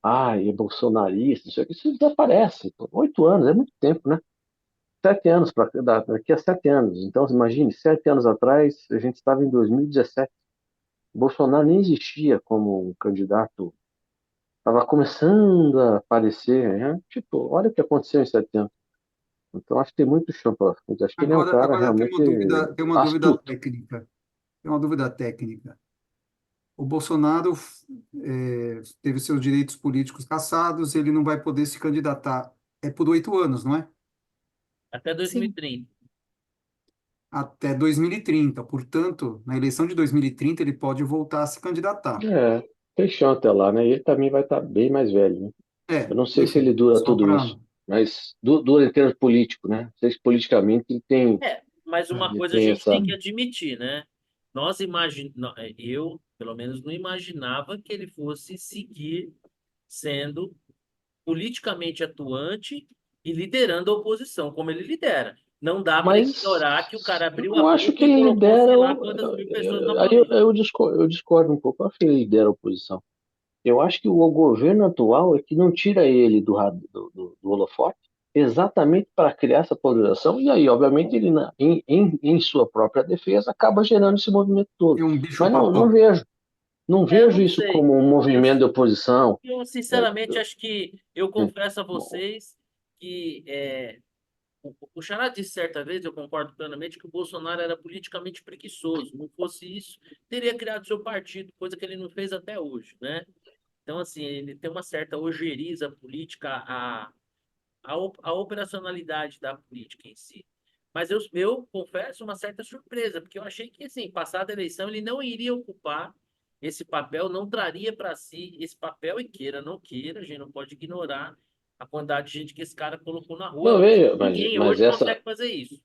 [SPEAKER 3] é bolsonarista, isso aqui, isso desaparece. Pô. 8 anos é muito tempo, né? 7 anos daqui a 7 anos. Então, imagine, 7 anos atrás, a gente estava em 2017. Bolsonaro nem existia como um candidato, estava começando a aparecer, né? Tipo, olha o que aconteceu em 7 anos. Então, acho que tem muito chão pela frente. Acho que ele é um cara
[SPEAKER 4] Agora
[SPEAKER 3] realmente
[SPEAKER 4] tem uma dúvida
[SPEAKER 3] astuto.
[SPEAKER 4] técnica. Tem uma dúvida técnica. O Bolsonaro teve seus direitos políticos cassados, ele não vai poder se candidatar. É por 8 anos, não é?
[SPEAKER 2] Até
[SPEAKER 1] Sim.
[SPEAKER 2] 2030.
[SPEAKER 4] Até 2030. Portanto, na eleição de 2030, ele pode voltar a se candidatar.
[SPEAKER 3] É, tem chão até lá, né? E ele também vai estar bem mais velho, né? Eu não sei se ele
[SPEAKER 4] Enfim,
[SPEAKER 3] dura
[SPEAKER 4] só
[SPEAKER 3] tudo
[SPEAKER 4] para.
[SPEAKER 3] isso, mas dura em termos políticos, né? Não sei se politicamente
[SPEAKER 2] Mas uma
[SPEAKER 3] ele
[SPEAKER 2] coisa a
[SPEAKER 3] tem
[SPEAKER 2] gente
[SPEAKER 3] essa.
[SPEAKER 2] tem que admitir, né? Eu, pelo menos, não imaginava que ele fosse seguir sendo politicamente atuante e liderando a oposição, como ele lidera. Não dá para
[SPEAKER 3] Mas
[SPEAKER 2] ignorar que o cara abriu
[SPEAKER 3] eu
[SPEAKER 2] a
[SPEAKER 3] acho
[SPEAKER 2] boca
[SPEAKER 3] que
[SPEAKER 2] e
[SPEAKER 3] ele
[SPEAKER 2] colocou sei
[SPEAKER 3] lidera.
[SPEAKER 2] lá quantas mil pessoas na
[SPEAKER 3] Aí eu,
[SPEAKER 2] política.
[SPEAKER 3] eu discordo um pouco. Eu acho que ele lidera a oposição. Eu acho que o governo atual é que não tira ele do holofote exatamente para criar essa polarização. E aí, obviamente, ele, em sua própria defesa, acaba gerando esse movimento todo.
[SPEAKER 4] É um bicho
[SPEAKER 3] Mas não
[SPEAKER 4] papão.
[SPEAKER 3] vejo. Não vejo
[SPEAKER 2] Não
[SPEAKER 3] isso
[SPEAKER 2] sei.
[SPEAKER 3] como um
[SPEAKER 2] Eu,
[SPEAKER 3] movimento de oposição.
[SPEAKER 2] eu,
[SPEAKER 3] É,
[SPEAKER 2] sinceramente, acho que eu confesso a vocês que o Xará disse certa vez, eu concordo plenamente, que o Bolsonaro era politicamente preguiçoso. Não fosse isso, teria criado seu partido, coisa que ele não fez até hoje, né? Então, assim, ele tem uma certa ojeriza política a operacionalidade da política em si. Mas eu confesso uma certa surpresa, porque eu achei que, assim, passada a eleição, ele não iria ocupar esse papel, não traria para si esse papel, e queira, não queira, a gente não pode ignorar a quantidade de gente que esse cara colocou na
[SPEAKER 3] não
[SPEAKER 2] rua.
[SPEAKER 3] vejo,
[SPEAKER 2] Ninguém
[SPEAKER 3] mas
[SPEAKER 2] hoje
[SPEAKER 3] essa.
[SPEAKER 2] consegue fazer isso.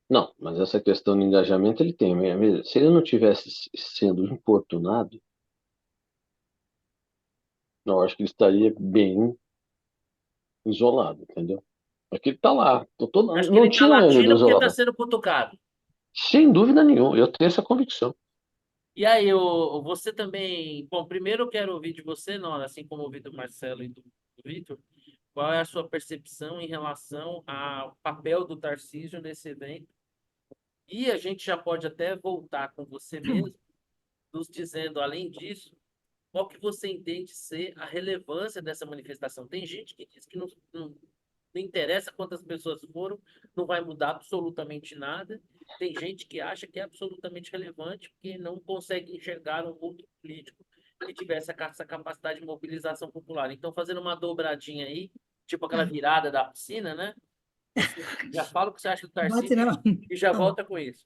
[SPEAKER 3] Não, mas essa questão do engajamento ele tem. Se ele não tivesse sendo importunado, eu acho que ele estaria bem isolado, entendeu? Porque ele está lá.
[SPEAKER 2] Acho que
[SPEAKER 3] Não
[SPEAKER 2] ele está
[SPEAKER 3] tiram ele do
[SPEAKER 2] latindo porque está
[SPEAKER 3] isolamento.
[SPEAKER 2] sendo cutucado.
[SPEAKER 3] Sem dúvida nenhuma, eu tenho essa convicção.
[SPEAKER 2] E aí, você também. Bom, primeiro eu quero ouvir de você, Nora, assim como ouvi do Marcelo e do Vitor, qual é a sua percepção em relação ao papel do Tarcísio nesse evento? E a gente já pode até voltar com você mesmo, nos dizendo, além disso, qual que você entende ser a relevância dessa manifestação? Tem gente que diz que não interessa quantas pessoas foram, não vai mudar absolutamente nada. Tem gente que acha que é absolutamente relevante porque não consegue enxergar um outro político que tivesse essa capacidade de mobilização popular. Então, fazendo uma dobradinha aí, tipo aquela virada da piscina, né? Você já fala o que você acha do
[SPEAKER 1] Bate
[SPEAKER 2] Tarcísio
[SPEAKER 1] não.
[SPEAKER 2] e já volta com isso.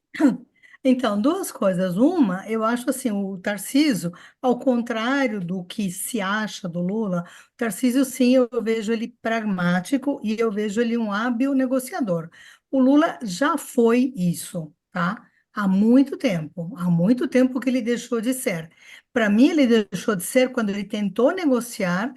[SPEAKER 1] Então, duas coisas. Uma, eu acho assim, o Tarcísio, ao contrário do que se acha do Lula, o Tarcísio, sim, eu vejo ele pragmático e eu vejo ele um hábil negociador. O Lula já foi isso, tá? Há muito tempo que ele deixou de ser. Para mim, ele deixou de ser quando ele tentou negociar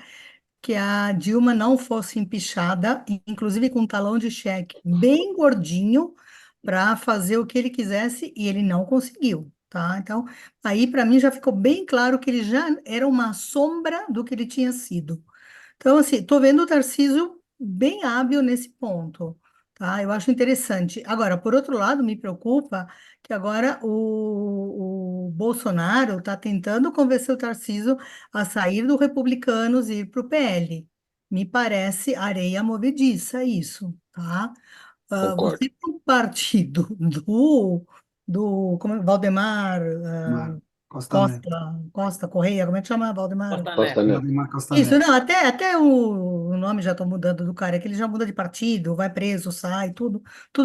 [SPEAKER 1] que a Dilma não fosse empichada, inclusive com um talão de cheque bem gordinho, para fazer o que ele quisesse e ele não conseguiu, tá? Então, aí para mim já ficou bem claro que ele já era uma sombra do que ele tinha sido. Então, assim, estou vendo o Tarcísio bem hábil nesse ponto, tá? Eu acho interessante. Agora, por outro lado, me preocupa que agora o Bolsonaro está tentando convencer o Tarcísio a sair do Republicanos e ir para o PL. Me parece areia movediça isso, tá?
[SPEAKER 3] Concordo.
[SPEAKER 1] Você tem um partido como é, Valdemar,
[SPEAKER 4] Mar Costa
[SPEAKER 1] Costa,
[SPEAKER 4] Neto.
[SPEAKER 1] Costa Correia, como é que chama? Valdemar?
[SPEAKER 2] Costa
[SPEAKER 3] Costa
[SPEAKER 2] Neto.
[SPEAKER 3] Neto.
[SPEAKER 4] Valdemar Costa
[SPEAKER 1] Isso,
[SPEAKER 4] Neto.
[SPEAKER 1] não, até o nome já estou mudando do cara, é que ele já muda de partido, vai preso, sai, tudo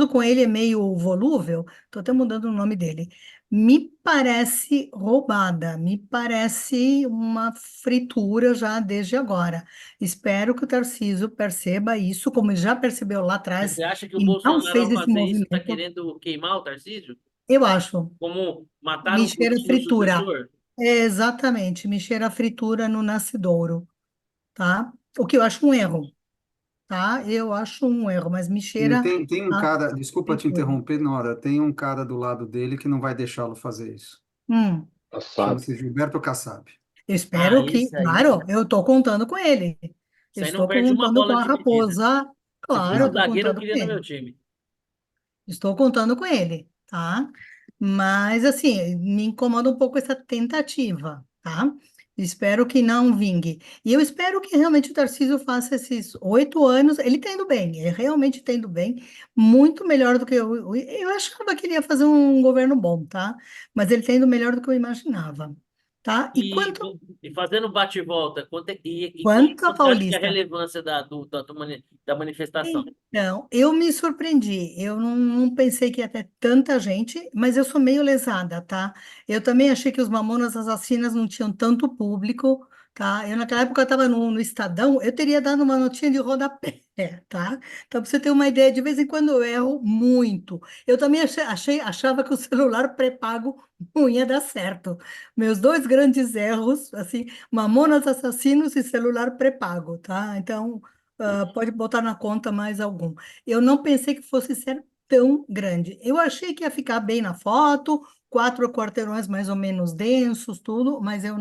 [SPEAKER 1] com ele é meio volúvel, estou até mudando o nome dele. Me parece roubada, me parece uma fritura já desde agora. Espero que o Tarcísio perceba isso, como ele já percebeu lá
[SPEAKER 2] Mas
[SPEAKER 1] atrás,
[SPEAKER 2] você acha que o
[SPEAKER 1] e não
[SPEAKER 2] Bolsonaro,
[SPEAKER 1] fez
[SPEAKER 2] ao
[SPEAKER 1] esse
[SPEAKER 2] fazer isso, está
[SPEAKER 1] movimento.
[SPEAKER 2] querendo queimar o Tarcísio?
[SPEAKER 1] Eu acho,
[SPEAKER 2] Como matar
[SPEAKER 1] me
[SPEAKER 2] um
[SPEAKER 1] cheira
[SPEAKER 2] possível
[SPEAKER 1] fritura.
[SPEAKER 2] sucessor?
[SPEAKER 1] É, exatamente, me cheira fritura no nascidouro, tá? O que eu acho um erro, tá? Eu acho um erro, mas me
[SPEAKER 4] Sim,
[SPEAKER 1] cheira
[SPEAKER 4] tem um
[SPEAKER 1] a
[SPEAKER 4] cara, desculpa te
[SPEAKER 1] fritura.
[SPEAKER 4] interromper, Nora, tem um cara do lado dele que não vai deixá-lo fazer isso.
[SPEAKER 1] Hum,
[SPEAKER 3] Passado.
[SPEAKER 4] Chama-se Gilberto Kassab.
[SPEAKER 1] eu
[SPEAKER 2] Ah,
[SPEAKER 1] espero que,
[SPEAKER 2] esse aí.
[SPEAKER 1] claro, eu estou contando com ele. Eu
[SPEAKER 2] Isso aí não
[SPEAKER 1] estou
[SPEAKER 2] perde uma
[SPEAKER 1] contando com
[SPEAKER 2] bola
[SPEAKER 1] a
[SPEAKER 2] dividida.
[SPEAKER 1] raposa,
[SPEAKER 2] Se
[SPEAKER 1] claro,
[SPEAKER 2] fosse
[SPEAKER 1] eu
[SPEAKER 2] um
[SPEAKER 1] estou
[SPEAKER 2] zagueiro, eu
[SPEAKER 1] contando com
[SPEAKER 2] queria no meu
[SPEAKER 1] ele.
[SPEAKER 2] time.
[SPEAKER 1] Estou contando com ele, tá? Mas, assim, me incomoda um pouco essa tentativa, tá? Espero que não vingue. E eu espero que realmente o Tarcísio faça esses 8 anos. Ele está indo bem, ele realmente está indo bem, muito melhor do que eu achava que ele ia fazer um governo bom, tá? Mas ele está indo melhor do que eu imaginava, tá? E
[SPEAKER 2] E, e fazendo bate e volta,
[SPEAKER 1] quanto a
[SPEAKER 2] quanto você acha que é a
[SPEAKER 1] Paulista?
[SPEAKER 2] relevância da manifestação?
[SPEAKER 1] Então, eu me surpreendi. Eu não pensei que ia ter tanta gente, mas eu sou meio lesada, tá? Eu também achei que os Mamonas Assassinas não tinham tanto público, tá? Eu, naquela época, eu estava no Estadão, eu teria dado uma notinha de rodapé, tá? Então, para você ter uma ideia, de vez em quando eu erro muito. Eu também achava que o celular pré-pago não ia dar certo. Meus dois grandes erros, assim, Mamonas Assassinos e celular pré-pago, tá? Então. Pode botar na conta mais algum. Eu não pensei que fosse ser tão grande. Eu achei que ia ficar bem na foto, 4 quarteirões mais ou menos densos, tudo, mas eu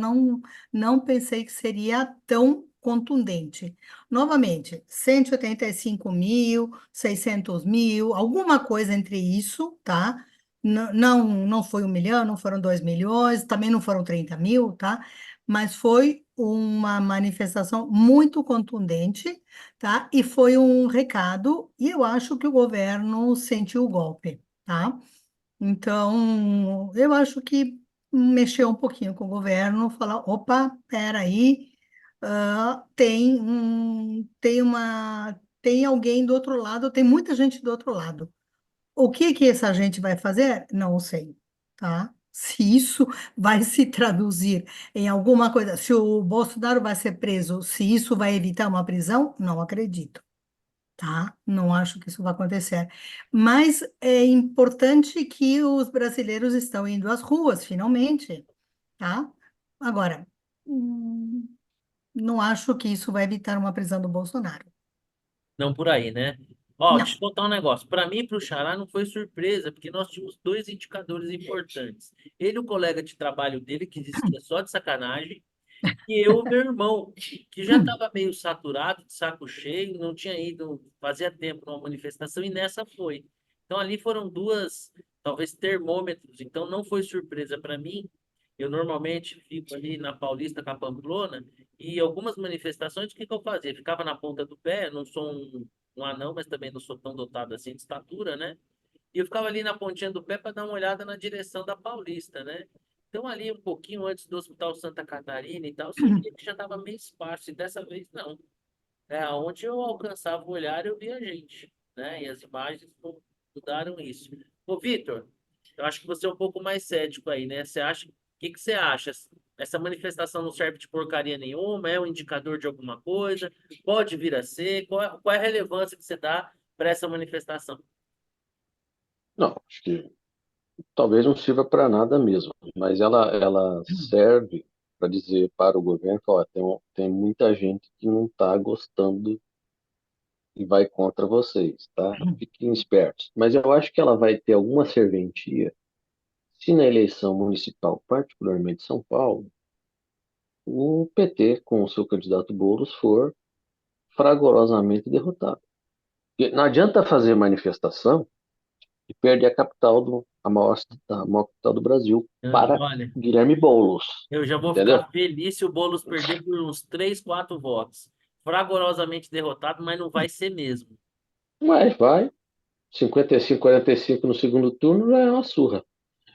[SPEAKER 1] não pensei que seria tão contundente. Novamente, 185.000, 600.000, alguma coisa entre isso, tá? Não foi 1 milhão, não foram 2 milhões, também não foram 30.000, tá? Mas foi uma manifestação muito contundente, tá? E foi um recado, e eu acho que o governo sentiu o golpe, tá? Então, eu acho que mexeu um pouquinho com o governo, falar, opa, peraí, tem alguém do outro lado, tem muita gente do outro lado. O que que essa gente vai fazer? Não sei, tá? Se isso vai se traduzir em alguma coisa, se o Bolsonaro vai ser preso, se isso vai evitar uma prisão, não acredito, tá? Não acho que isso vai acontecer. Mas é importante que os brasileiros estão indo às ruas, finalmente, tá? Agora, não acho que isso vai evitar uma prisão do Bolsonaro.
[SPEAKER 2] Não por aí, né? Ó, deixa
[SPEAKER 1] Não.
[SPEAKER 2] eu contar um negócio. Para mim e para o Xará não foi surpresa, porque nós tínhamos dois indicadores importantes. Ele, o colega de trabalho dele, que existia só de sacanagem, e eu, meu irmão, que já estava meio saturado, de saco cheio, não tinha ido, fazia tempo numa manifestação, e nessa foi. Então ali foram duas, talvez, termômetros. Então não foi surpresa para mim. Eu normalmente fico ali na Paulista com a Pamplona, e algumas manifestações, o que que eu fazia? Ficava na ponta do pé, não sou um anão, mas também não sou tão dotado assim de estatura, né? E eu ficava ali na pontinha do pé para dar uma olhada na direção da Paulista, né? Então, ali um pouquinho antes do Hospital Santa Catarina e tal, você via que já estava meio esparso, e dessa vez não. É, onde eu alcançava o olhar, eu via gente, né? E as imagens mudaram isso. Ô, Vitor, eu acho que você é um pouco mais cético aí, né? O que que você acha? Essa manifestação não serve de porcaria nenhuma? É um indicador de alguma coisa? Pode vir a ser? Qual é a relevância que você dá para essa manifestação?
[SPEAKER 3] Não, acho que talvez não sirva para nada mesmo, mas ela serve para dizer para o governo que ó, tem muita gente que não está gostando e vai contra vocês, tá? Fiquem espertos. Mas eu acho que ela vai ter alguma serventia se na eleição municipal, particularmente São Paulo, o PT, com o seu candidato Boulos, for fragorosamente derrotado. Porque não adianta fazer manifestação e perder a maior capital do Brasil
[SPEAKER 2] Ah,
[SPEAKER 3] para
[SPEAKER 2] olha.
[SPEAKER 3] Guilherme Boulos,
[SPEAKER 2] Eu já vou
[SPEAKER 3] entendeu?
[SPEAKER 2] ficar feliz se o Boulos perder por uns 3, 4 votos. Fragorosamente derrotado, mas não vai ser mesmo.
[SPEAKER 3] Mas vai, 55-45 no segundo turno já é uma surra.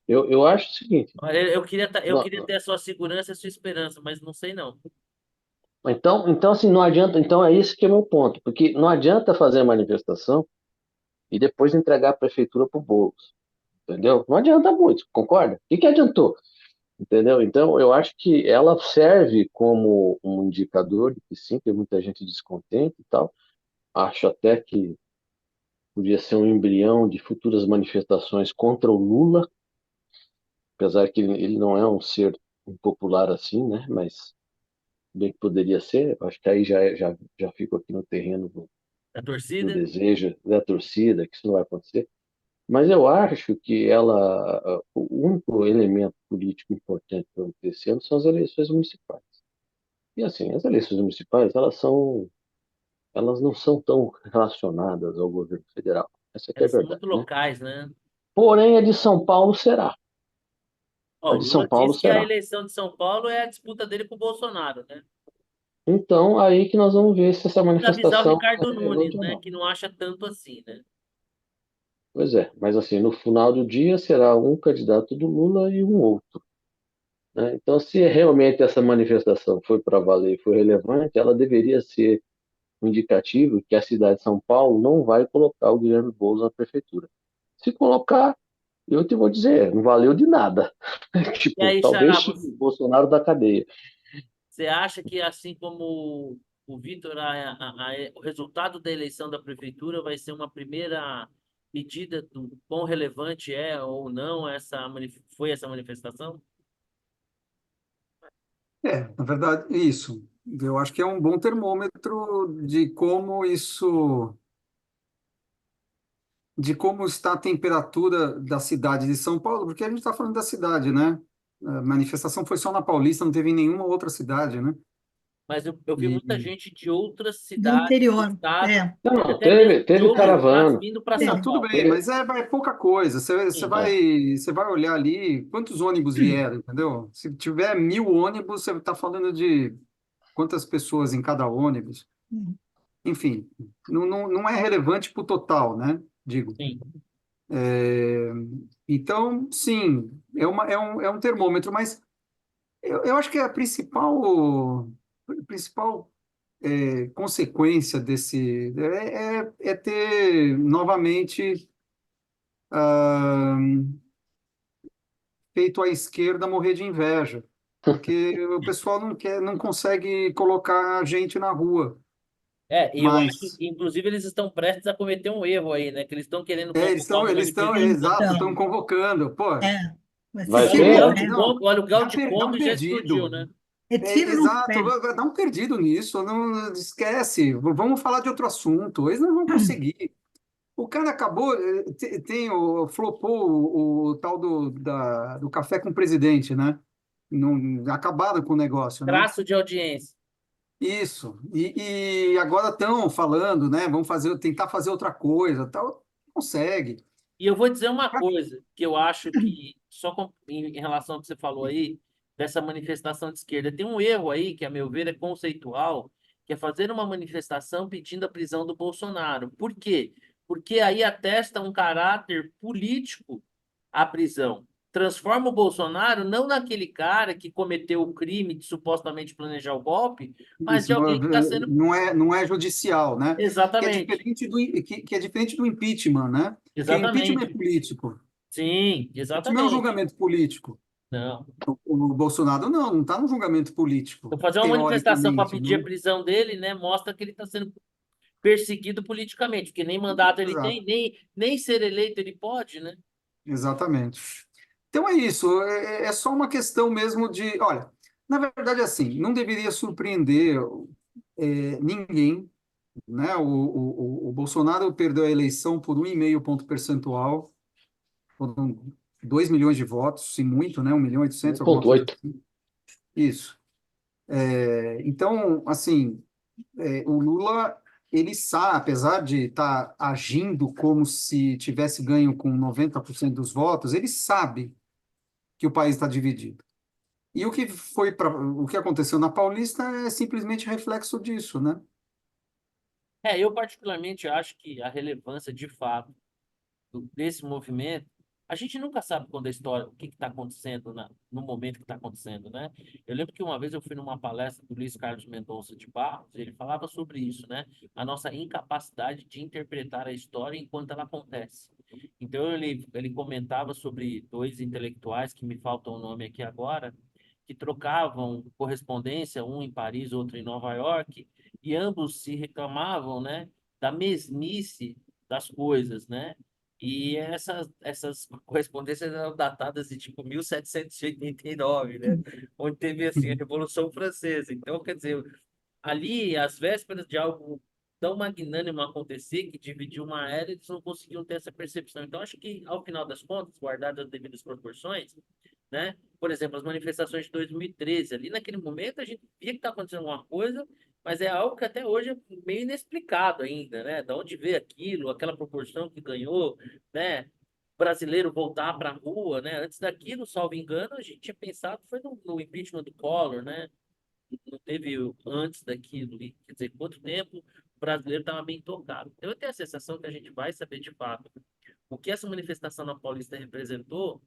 [SPEAKER 3] Eu acho o seguinte,
[SPEAKER 2] Olha, eu queria
[SPEAKER 3] não-
[SPEAKER 2] ter a sua segurança e a sua esperança, mas não sei não.
[SPEAKER 3] então assim, não adianta, então é isso que é meu ponto, porque não adianta fazer a manifestação e depois entregar a prefeitura para o Boulos, entendeu? Não adianta muito, concorda? O que que adiantou? Entendeu? Então, eu acho que ela serve como um indicador de que sim, tem muita gente descontente e tal. Acho até que podia ser um embrião de futuras manifestações contra o Lula, apesar que ele não é um ser impopular assim, né? Mas bem que poderia ser. Acho que aí já fico aqui no terreno
[SPEAKER 2] A
[SPEAKER 3] do
[SPEAKER 2] torcida?
[SPEAKER 3] desejo da torcida, que isso não vai acontecer. Mas eu acho que o único elemento político importante para acontecer esse ano são as eleições municipais. E assim, as eleições municipais, elas não são tão relacionadas ao governo federal. Essa que é a
[SPEAKER 2] Elas são
[SPEAKER 3] verdade,
[SPEAKER 2] muito
[SPEAKER 3] né?
[SPEAKER 2] locais, né?
[SPEAKER 3] Porém, a de São Paulo será.
[SPEAKER 2] Ó,
[SPEAKER 3] A
[SPEAKER 2] o
[SPEAKER 3] de São
[SPEAKER 2] Lula
[SPEAKER 3] Paulo
[SPEAKER 2] disse que a
[SPEAKER 3] será.
[SPEAKER 2] eleição de São Paulo é a disputa dele com o Bolsonaro, né?
[SPEAKER 3] Então, aí que nós vamos ver se essa
[SPEAKER 2] Precisa avisar o
[SPEAKER 3] manifestação é
[SPEAKER 2] Ricardo Nunes,
[SPEAKER 3] relevante ou
[SPEAKER 2] né?
[SPEAKER 3] não.
[SPEAKER 2] Que não acha tanto assim, né?
[SPEAKER 3] Pois é, mas assim, no final do dia será um candidato do Lula e um outro, né? Então, se realmente essa manifestação foi para valer e foi relevante, ela deveria ser um indicativo que a cidade de São Paulo não vai colocar o Guilherme Boulos na prefeitura. Se colocar, eu te vou dizer, não valeu de nada.
[SPEAKER 2] E
[SPEAKER 3] Tipo,
[SPEAKER 2] aí,
[SPEAKER 3] talvez
[SPEAKER 2] Xará,
[SPEAKER 3] tire o Bolsonaro da cadeia.
[SPEAKER 2] você acha que assim como o Vitor, o resultado da eleição da prefeitura vai ser uma primeira medida do quão relevante é ou não foi essa manifestação?
[SPEAKER 4] Na verdade, isso. Eu acho que é um bom termômetro de como está a temperatura da cidade de São Paulo, porque a gente está falando da cidade, né? A manifestação foi só na Paulista, não teve em nenhuma outra cidade, né?
[SPEAKER 2] Mas eu vi muita
[SPEAKER 4] E,
[SPEAKER 2] gente de outras
[SPEAKER 1] Do
[SPEAKER 2] cidades do
[SPEAKER 1] interior,
[SPEAKER 2] estado, e
[SPEAKER 3] Não,
[SPEAKER 2] até mesmo de
[SPEAKER 3] teve
[SPEAKER 2] outros estados
[SPEAKER 3] caravana.
[SPEAKER 2] vindo para São
[SPEAKER 4] não, tudo
[SPEAKER 2] Paulo.
[SPEAKER 4] bem, mas é pouca coisa. Você
[SPEAKER 2] Sim,
[SPEAKER 3] É.
[SPEAKER 4] você vai olhar ali quantos ônibus vieram, entendeu? Se tiver 1.000 ônibus, você está falando de quantas pessoas em cada ônibus. Enfim, não é relevante para o total, né? Digo.
[SPEAKER 2] sim.
[SPEAKER 4] É, então, sim, é um termômetro, mas eu acho que a principal consequência desse é ter novamente ah, feito a esquerda morrer de inveja, porque o pessoal não quer, não consegue colocar gente na rua,
[SPEAKER 2] É, e eu acho que,
[SPEAKER 4] mas
[SPEAKER 2] inclusive, eles estão prestes a cometer um erro aí, né? Que eles estão querendo convocar uma
[SPEAKER 4] exato,
[SPEAKER 2] manifestação.
[SPEAKER 4] estão
[SPEAKER 1] então,
[SPEAKER 4] convocando, pô,
[SPEAKER 1] vai ser
[SPEAKER 3] Vai
[SPEAKER 2] O
[SPEAKER 3] ter?
[SPEAKER 2] aluguel
[SPEAKER 1] pior,
[SPEAKER 2] de
[SPEAKER 1] né?
[SPEAKER 4] não,
[SPEAKER 2] Kombi, o aluguel de
[SPEAKER 4] dá
[SPEAKER 2] Kombi
[SPEAKER 4] um
[SPEAKER 2] já explodiu,
[SPEAKER 4] perdido.
[SPEAKER 2] né?
[SPEAKER 1] É tiro no
[SPEAKER 4] Exato,
[SPEAKER 1] pé.
[SPEAKER 4] vai dar um perdido nisso, não esquece. Vamos falar de outro assunto. Eles não vão conseguir. O cara acabou, flopou o tal do café com o presidente, né? Não, acabaram com o negócio, né?
[SPEAKER 2] Traço de audiência.
[SPEAKER 4] Isso. E agora estão falando, né? Tentar fazer outra coisa, tal. Não consegue.
[SPEAKER 2] E eu vou dizer uma coisa que eu acho que, em relação ao que você falou aí, dessa manifestação de esquerda, tem um erro aí, que, a meu ver, é conceitual, que é fazer uma manifestação pedindo a prisão do Bolsonaro. Por quê? Porque aí atesta um caráter político à prisão. Transforma o Bolsonaro não naquele cara que cometeu o crime de supostamente planejar o golpe, mas
[SPEAKER 4] Isso
[SPEAKER 2] de alguém que está sendo.
[SPEAKER 4] não é judicial, né?
[SPEAKER 2] Exatamente,
[SPEAKER 4] Que é diferente do impeachment, né? Porque o impeachment é
[SPEAKER 2] exatamente.
[SPEAKER 4] político.
[SPEAKER 2] Sim,
[SPEAKER 4] Impeachment é um
[SPEAKER 2] exatamente.
[SPEAKER 4] julgamento político.
[SPEAKER 2] Não.
[SPEAKER 4] O Bolsonaro não está no julgamento político,
[SPEAKER 2] Então, fazer uma manifestação para
[SPEAKER 4] teoricamente,
[SPEAKER 2] pedir a
[SPEAKER 4] não?
[SPEAKER 2] prisão dele, né, mostra que ele está sendo perseguido politicamente, porque nem mandato ele tem,
[SPEAKER 4] Exato,
[SPEAKER 2] nem ser eleito ele pode, né?
[SPEAKER 4] exatamente. Então é isso, é só uma questão mesmo de, olha, na verdade, assim, não deveria surpreender ninguém, né? O Bolsonaro perdeu a eleição por 1,5 ponto percentual, foram 2 milhões de votos, se muito, né? 1.800.000, alguma coisa
[SPEAKER 3] 1,8.
[SPEAKER 4] assim. Isso. Então, assim, o Lula, ele sabe, apesar de estar agindo como se tivesse ganho com 90% dos votos, ele sabe que o país está dividido. E o que aconteceu na Paulista é simplesmente reflexo disso, né?
[SPEAKER 2] É, eu particularmente acho que a relevância de fato desse movimento, a gente nunca sabe quando a história, o que está acontecendo no momento que está acontecendo, né? Eu lembro que uma vez eu fui numa palestra do Luiz Carlos Mendonça de Barros, e ele falava sobre isso, né? A nossa incapacidade de interpretar a história enquanto ela acontece. Então ele comentava sobre dois intelectuais, que me faltam o nome aqui agora, que trocavam correspondência, um em Paris, outro em Nova York, e ambos se reclamavam, né, da mesmice das coisas, né? E essas correspondências eram datadas de tipo 1789, né? Onde teve assim a Revolução Francesa. Então, quer dizer, ali, às vésperas de algo tão magnânimo acontecer, que dividiu uma era, eles não conseguiam ter essa percepção. Então, acho que, ao final das contas, guardadas as devidas proporções, né? Por exemplo, as manifestações de 2013, ali naquele momento a gente via que estava acontecendo alguma coisa, mas é algo que até hoje é meio inexplicado ainda, né? De onde veio aquilo, aquela proporção que ganhou, né? O brasileiro voltar para a rua, né? Antes daquilo, salvo engano, a gente tinha pensado foi no impeachment do Collor, né? Não teve antes daquilo, e, quer dizer, quanto tempo o brasileiro estava bem tocado. Então, eu tenho a sensação que a gente vai saber de fato o que essa manifestação na Paulista representou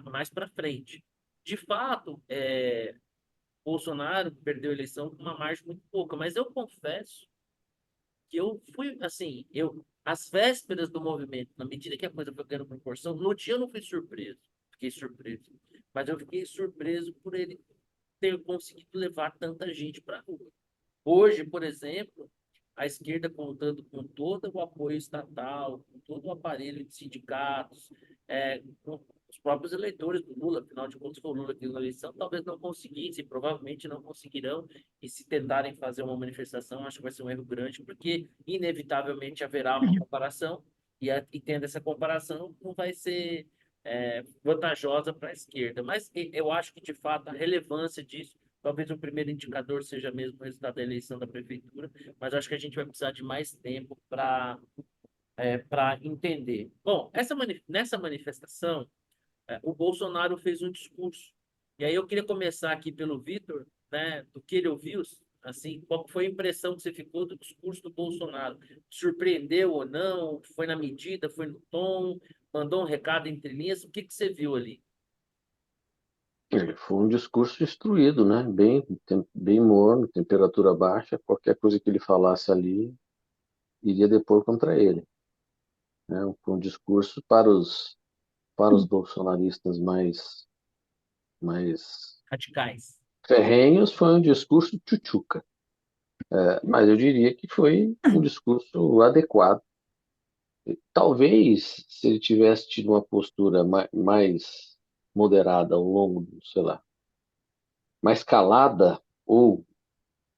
[SPEAKER 2] mais para frente. De fato, Bolsonaro perdeu a eleição com uma margem muito pouca, mas eu confesso que eu fui, assim, às vésperas do movimento, na medida que a coisa foi ganhando proporção, no dia eu não fui surpreso, fiquei surpreso, mas eu fiquei surpreso por ele ter conseguido levar tanta gente para a rua. Hoje, por exemplo, a esquerda contando com todo o apoio estatal, com todo o aparelho de sindicatos, com os próprios eleitores do Lula, afinal de contas, foi o Lula que ganhou a eleição, talvez não conseguissem, provavelmente não conseguirão, e se tentarem fazer uma manifestação, acho que vai ser um erro grande, porque inevitavelmente haverá uma comparação, e tendo essa comparação, não vai ser vantajosa para a esquerda. Mas eu acho que, de fato, a relevância disso, talvez o primeiro indicador seja mesmo o resultado da eleição da prefeitura, mas acho que a gente vai precisar de mais tempo para entender. Bom, nessa manifestação, o Bolsonaro fez um discurso. E aí eu queria começar aqui pelo Vitor, né, do que ele ouviu, assim, qual foi a impressão que você ficou do discurso do Bolsonaro? Surpreendeu ou não? Foi na medida? Foi no tom? Mandou um recado entre linhas? O que que você viu ali?
[SPEAKER 3] Foi um discurso instruído, né? Bem morno, temperatura baixa. Qualquer coisa que ele falasse ali iria depor contra ele, né? Foi um discurso para os bolsonaristas mais
[SPEAKER 2] Radicais.
[SPEAKER 3] ferrenhos, foi um discurso tchutchuca. Mas eu diria que foi um discurso adequado. Talvez, se ele tivesse tido uma postura mais moderada ao longo do, sei lá, mais calada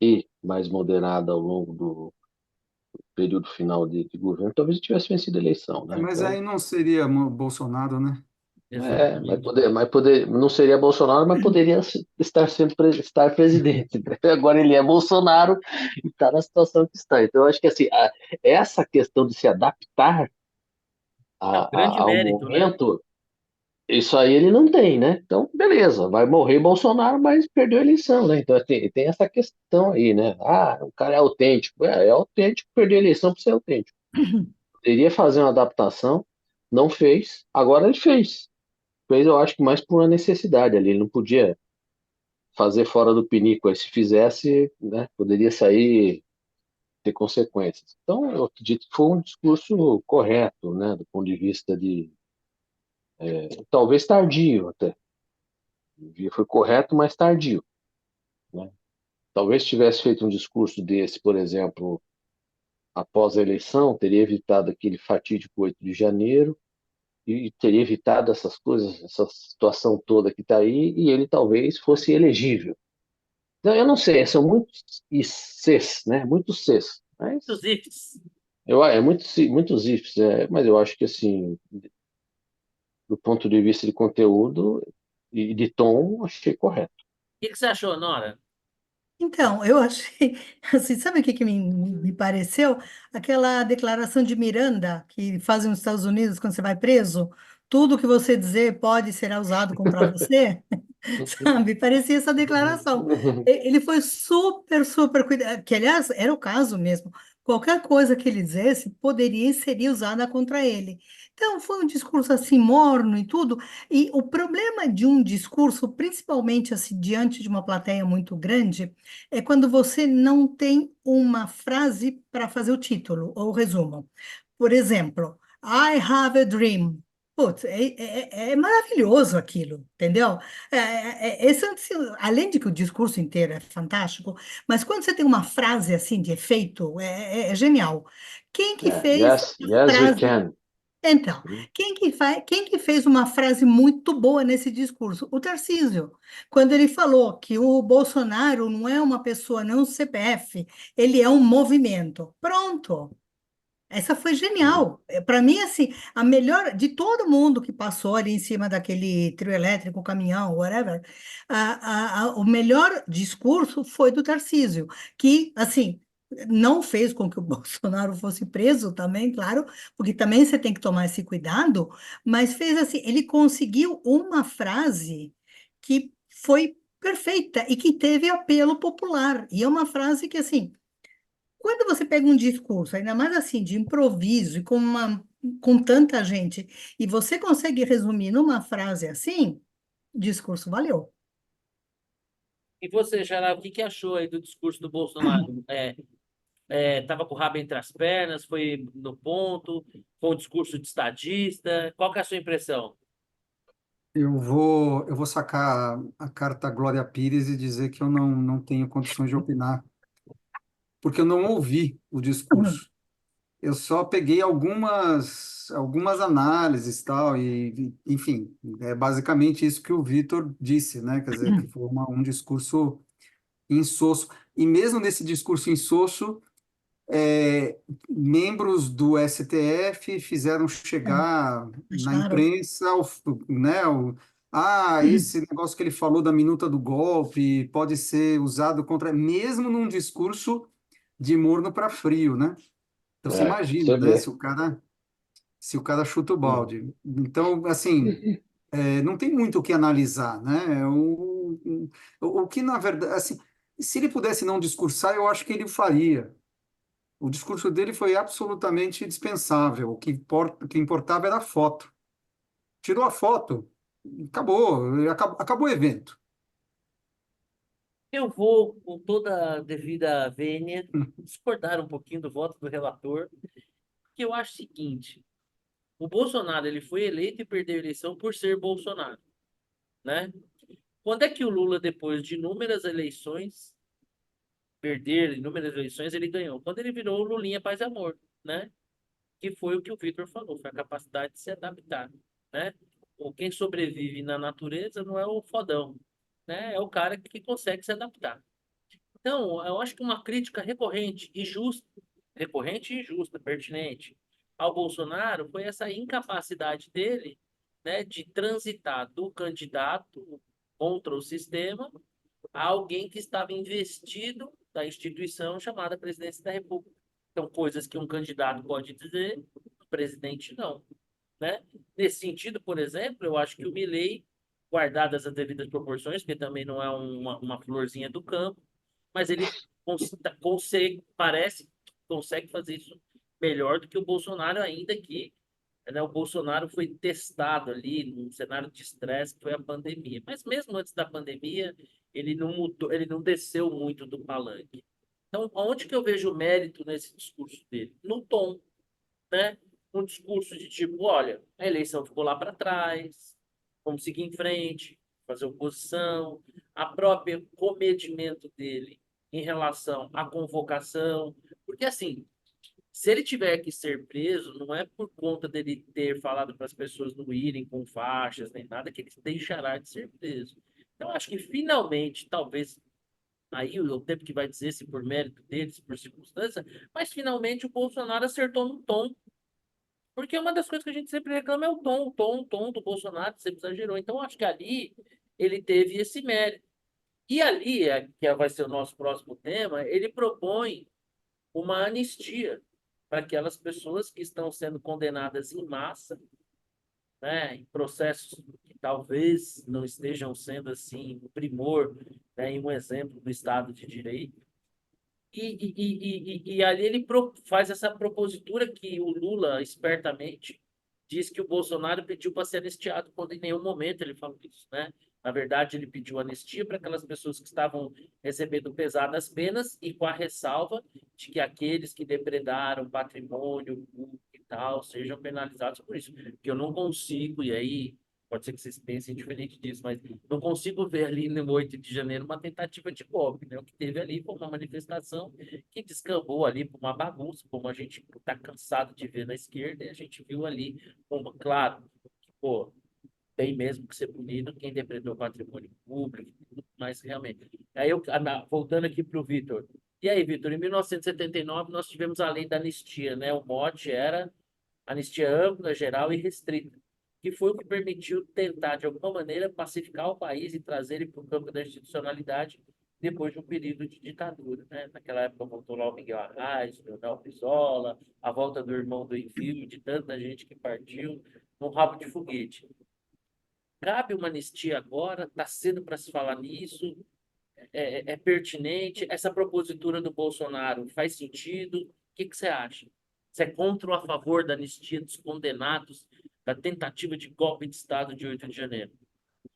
[SPEAKER 3] e mais moderada ao longo do período final de governo, talvez ele tivesse vencido a eleição, né?
[SPEAKER 4] Mas
[SPEAKER 3] Então,
[SPEAKER 4] aí não seria Bolsonaro, né?
[SPEAKER 2] Exatamente.
[SPEAKER 3] não seria Bolsonaro, mas poderia estar presidente. Agora ele é Bolsonaro e está na situação que está. Então, eu acho que assim, essa questão de se adaptar
[SPEAKER 2] É um grande
[SPEAKER 3] ao
[SPEAKER 2] mérito, né?
[SPEAKER 3] momento, isso aí ele não tem, né? Então, beleza, vai morrer Bolsonaro, mas perdeu a eleição, né? Então tem essa questão aí, né? Ah, o cara é autêntico. É autêntico, perdeu a eleição por ser autêntico. Poderia fazer uma adaptação, não fez, agora ele fez. Fez, eu acho que mais por uma necessidade ali. Ele não podia fazer fora do pinico. Aí se fizesse, né, poderia sair, ter consequências. Então, eu acredito que foi um discurso correto, né, do ponto de vista talvez tardio até. Foi correto, mas tardio, né? Talvez tivesse feito um discurso desse, por exemplo, após a eleição, teria evitado aquele fatídico 8 de janeiro e teria evitado essas coisas, essa situação toda que está aí, e ele talvez fosse elegível. Então, eu não sei, são muitos ICs, né? Muitos Cs. Mas
[SPEAKER 2] Os ifs.
[SPEAKER 3] muitos ifs, mas eu acho que assim, do ponto de vista de conteúdo e de tom, achei correto.
[SPEAKER 2] O que que você achou, Nora?
[SPEAKER 1] Então, eu achei, assim, sabe o que que me pareceu? Aquela declaração de Miranda que fazem nos Estados Unidos quando você vai preso, tudo que você dizer pode ser usado contra você, sabe? Parecia essa declaração. Ele foi super, super cuidado, que aliás era o caso mesmo. Qualquer coisa que ele dissesse poderia e seria usada contra ele. Então, foi um discurso assim morno e tudo. E o problema de um discurso, principalmente assim, diante de uma plateia muito grande, é quando você não tem uma frase para fazer o título ou o resumo. Por exemplo, I have a dream. Putz, é maravilhoso aquilo, entendeu? Além de que o discurso inteiro é fantástico, mas quando você tem uma frase assim de efeito, é genial. Quem que fez
[SPEAKER 3] Yes,
[SPEAKER 1] a
[SPEAKER 3] yes, we
[SPEAKER 1] frase?
[SPEAKER 3] can.
[SPEAKER 1] Então, quem que fez uma frase muito boa nesse discurso? O Tarcísio, quando ele falou que o Bolsonaro não é uma pessoa, não é um CPF, ele é um movimento. Pronto. Essa foi genial. Para mim, assim, a melhor de todo mundo que passou ali em cima daquele trio elétrico, caminhão, whatever, o melhor discurso foi do Tarcísio, que, assim, não fez com que o Bolsonaro fosse preso também, claro, porque também você tem que tomar esse cuidado, mas fez assim, ele conseguiu uma frase que foi perfeita e que teve apelo popular. E é uma frase que, assim, quando você pega um discurso, ainda mais assim, de improviso e com tanta gente, e você consegue resumir numa frase assim, o discurso valeu.
[SPEAKER 2] E você, Xará, o que que achou aí do discurso do Bolsonaro? Tava com o rabo entre as pernas, foi no ponto, foi um discurso de estadista. Qual que é a sua impressão?
[SPEAKER 4] Eu vou sacar a carta Glória Pires e dizer que eu não tenho condições de opinar, porque eu não ouvi o discurso. Eu só peguei algumas análises tal, enfim, é basicamente isso que o Vitor disse, né? Quer dizer, que foi um discurso insosso. E mesmo nesse discurso insosso, é, membros do STF fizeram chegar na
[SPEAKER 1] Acharam?
[SPEAKER 4] imprensa, né, esse negócio que ele falou da minuta do golpe pode ser usado contra, mesmo num discurso de morno para frio, né? Então você imagina,
[SPEAKER 3] Você
[SPEAKER 4] né,
[SPEAKER 3] vê.
[SPEAKER 4] se o cara chuta o balde. Então, assim, não tem muito o que analisar, né? O que, na verdade, assim, se ele pudesse não discursar, eu acho que ele faria. O discurso dele foi absolutamente dispensável. O que importava era a foto. Tirou a foto, acabou o evento.
[SPEAKER 2] Eu vou, com toda a devida vênia, discordar um pouquinho do voto do relator, que eu acho o seguinte: o Bolsonaro ele foi eleito e perdeu a eleição por ser Bolsonaro, né? Quando é que o Lula, depois de inúmeras eleições, perder inúmeras eleições, ele ganhou? Quando ele virou o Lulinha Paz e Amor, né? Que foi o que o Victor falou, foi a capacidade de se adaptar, né? Ou quem sobrevive na natureza não é o fodão, né? É o cara que consegue se adaptar. Então, eu acho que uma crítica recorrente e injusta, pertinente ao Bolsonaro foi essa incapacidade dele, né, de transitar do candidato contra o sistema a alguém que estava investido da instituição chamada Presidência da República. Então, coisas que um candidato pode dizer, o presidente não, né? Nesse sentido, por exemplo, eu acho que o Milei, guardadas as devidas proporções, porque também não é uma florzinha do campo, mas ele consegue, parece que consegue fazer isso melhor do que o Bolsonaro, ainda que, né, o Bolsonaro foi testado ali num cenário de estresse que foi a pandemia. Mas mesmo antes da pandemia, ele não mudou, ele não desceu muito do palanque. Então, onde que eu vejo o mérito nesse discurso dele? No tom, né? Um discurso de tipo, olha, a eleição ficou lá para trás, vamos seguir em frente, fazer oposição, a própria comedimento dele em relação à convocação, porque assim, se ele tiver que ser preso, não é por conta dele ter falado para as pessoas não irem com faixas nem nada que ele deixará de ser preso. Então, acho que finalmente, talvez aí o tempo que vai dizer se por mérito dele, se por circunstância, mas finalmente o Bolsonaro acertou no tom, porque uma das coisas que a gente sempre reclama é o tom do Bolsonaro, sempre exagerou. Então, acho que ali ele teve esse mérito. E ali, vai ser o nosso próximo tema, ele propõe uma anistia para aquelas pessoas que estão sendo condenadas em massa, né, em processos que talvez não estejam sendo assim um primor, né, em um exemplo do Estado de Direito. E ali ele faz essa propositura que o Lula, espertamente, diz que o Bolsonaro pediu para ser anistiado, quando em nenhum momento ele falou isso, né? Na verdade, ele pediu anistia para aquelas pessoas que estavam recebendo pesadas penas e com a ressalva de que aqueles que depredaram patrimônio público e tal sejam penalizados por isso. Que eu não consigo, e aí pode ser que vocês pensem diferente disso, mas não consigo ver ali no 8 de janeiro uma tentativa de golpe, né? O que teve ali foi uma manifestação que descambou ali para uma bagunça, como a gente está cansado de ver na esquerda, e a gente viu ali, como, claro, que, pô, tem mesmo que ser punido quem depredou patrimônio público, mas realmente. Aí voltando aqui para o Vitor, E aí, Vitor, em 1979 nós tivemos a lei da anistia, né? O mote era anistia ampla, geral e restrita, que foi o que permitiu tentar, de alguma maneira, pacificar o país e trazer ele para o campo da institucionalidade depois de um período de ditadura, né? Naquela época voltou lá o Miguel Arraes, o Leonel Brizola, a volta do irmão do Envio, de tanta gente que partiu no rabo de foguete. Cabe uma anistia agora? Está cedo para se falar nisso? É pertinente? Essa propositura do Bolsonaro faz sentido? O que você acha? Você é contra ou a favor da anistia dos condenados da tentativa de golpe de Estado de 8 de janeiro?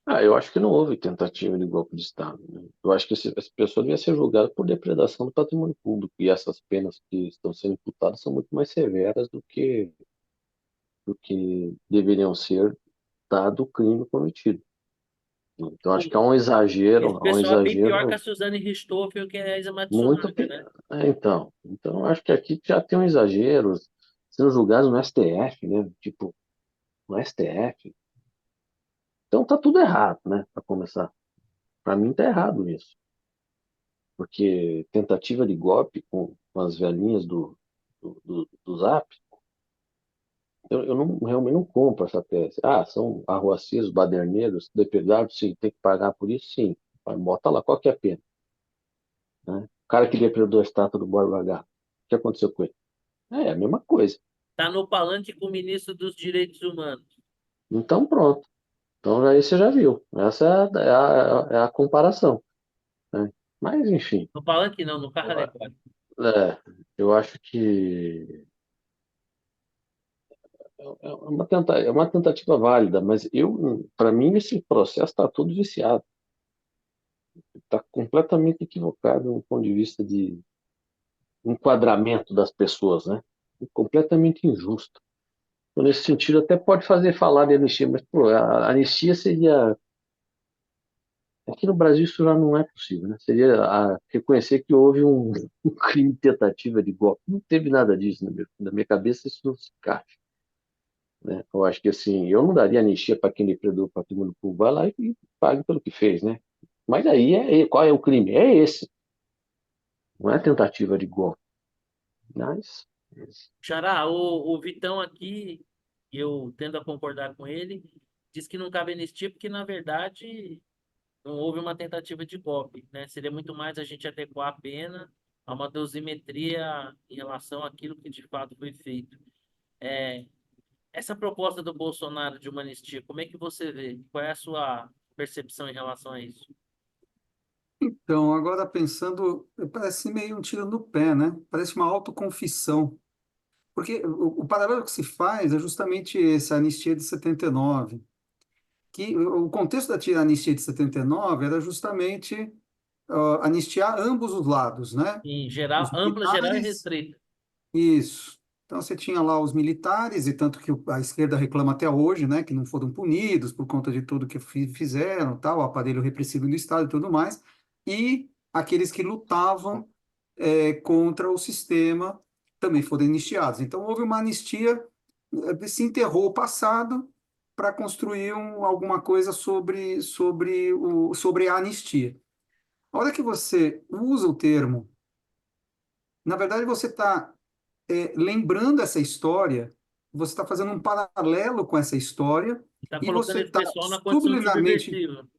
[SPEAKER 3] Eu acho que não houve tentativa de golpe de Estado, né? Eu acho que essa pessoa devia ser julgada por depredação do patrimônio público, e essas penas que estão sendo imputadas são muito mais severas do que deveriam ser, dado o crime cometido. Então, acho que
[SPEAKER 2] Esse
[SPEAKER 3] há um
[SPEAKER 2] pessoal é bem pior que a
[SPEAKER 3] exagero
[SPEAKER 2] Suzane Richthofen, que é a Isa
[SPEAKER 3] muito.
[SPEAKER 2] Matsunaga, né?
[SPEAKER 3] Então, acho que aqui já tem um exagero, sendo julgados no STF, né? Tipo, no STF. Então, tá tudo errado, né? Para começar. Para mim, tá errado isso. Porque tentativa de golpe com as velhinhas do Zap, eu não, realmente não compro essa tese. São arruaceiros, baderneiros, depredados, sim, tem que pagar por isso, sim. Mas bota lá, qual que é a pena, né? O cara que depredou a estátua do Borba Gato, o que aconteceu com ele? É a mesma coisa.
[SPEAKER 2] Tá no palanque com o ministro dos Direitos Humanos.
[SPEAKER 3] Então, pronto. Então, aí você já viu. Essa é a comparação, né? Mas, enfim,
[SPEAKER 2] No palanque não, no carro alegórico.
[SPEAKER 3] é, eu acho que é uma tentativa válida, mas para mim, esse processo está todo viciado. Está completamente equivocado do ponto de vista de enquadramento das pessoas, né? Completamente injusto. Então, nesse sentido, até pode fazer falar de anistia, mas pô, a anistia seria. Aqui no Brasil isso já não é possível, né? Seria reconhecer que houve um crime de tentativa de golpe. Não teve nada disso na minha cabeça, isso não se encaixa, né? Eu acho que assim, eu não daria anistia para quem depredou o patrimônio público, vai lá e pague pelo que fez, né? Mas aí, qual é o crime? É esse, não é tentativa de golpe. Mas,
[SPEAKER 2] Xará, o Vitão aqui, eu tendo a concordar com ele, diz que não cabe anistia porque, na verdade, não houve uma tentativa de golpe, né? Seria muito mais a gente adequar a pena a uma dosimetria em relação àquilo que de fato foi feito. É, essa proposta do Bolsonaro de uma anistia, como é que você vê? Qual é a sua percepção em relação a isso?
[SPEAKER 4] Então, agora pensando, parece meio um tiro no pé, né? Parece uma autoconfissão. Porque o paralelo que se faz é justamente essa anistia de 79, que o contexto da anistia de 79 era justamente anistiar ambos os lados, né?
[SPEAKER 2] Em
[SPEAKER 4] Os
[SPEAKER 2] geral, ampla, geral e
[SPEAKER 4] militares,
[SPEAKER 2] restrita.
[SPEAKER 4] isso. Então você tinha lá os militares, e tanto que a esquerda reclama até hoje, né, que não foram punidos por conta de tudo que fizeram, tal, o aparelho repressivo do Estado e tudo mais, e aqueles que lutavam contra o sistema também foram anistiados. Então houve uma anistia, se enterrou o passado para construir alguma coisa sobre a anistia. A hora que você usa o termo, na verdade você está lembrando essa história, você está fazendo um paralelo com essa história
[SPEAKER 2] Está
[SPEAKER 4] e
[SPEAKER 2] colocando
[SPEAKER 4] você
[SPEAKER 2] esse
[SPEAKER 4] está
[SPEAKER 2] pessoal na condição de
[SPEAKER 4] subliminarmente.
[SPEAKER 2] subversivo.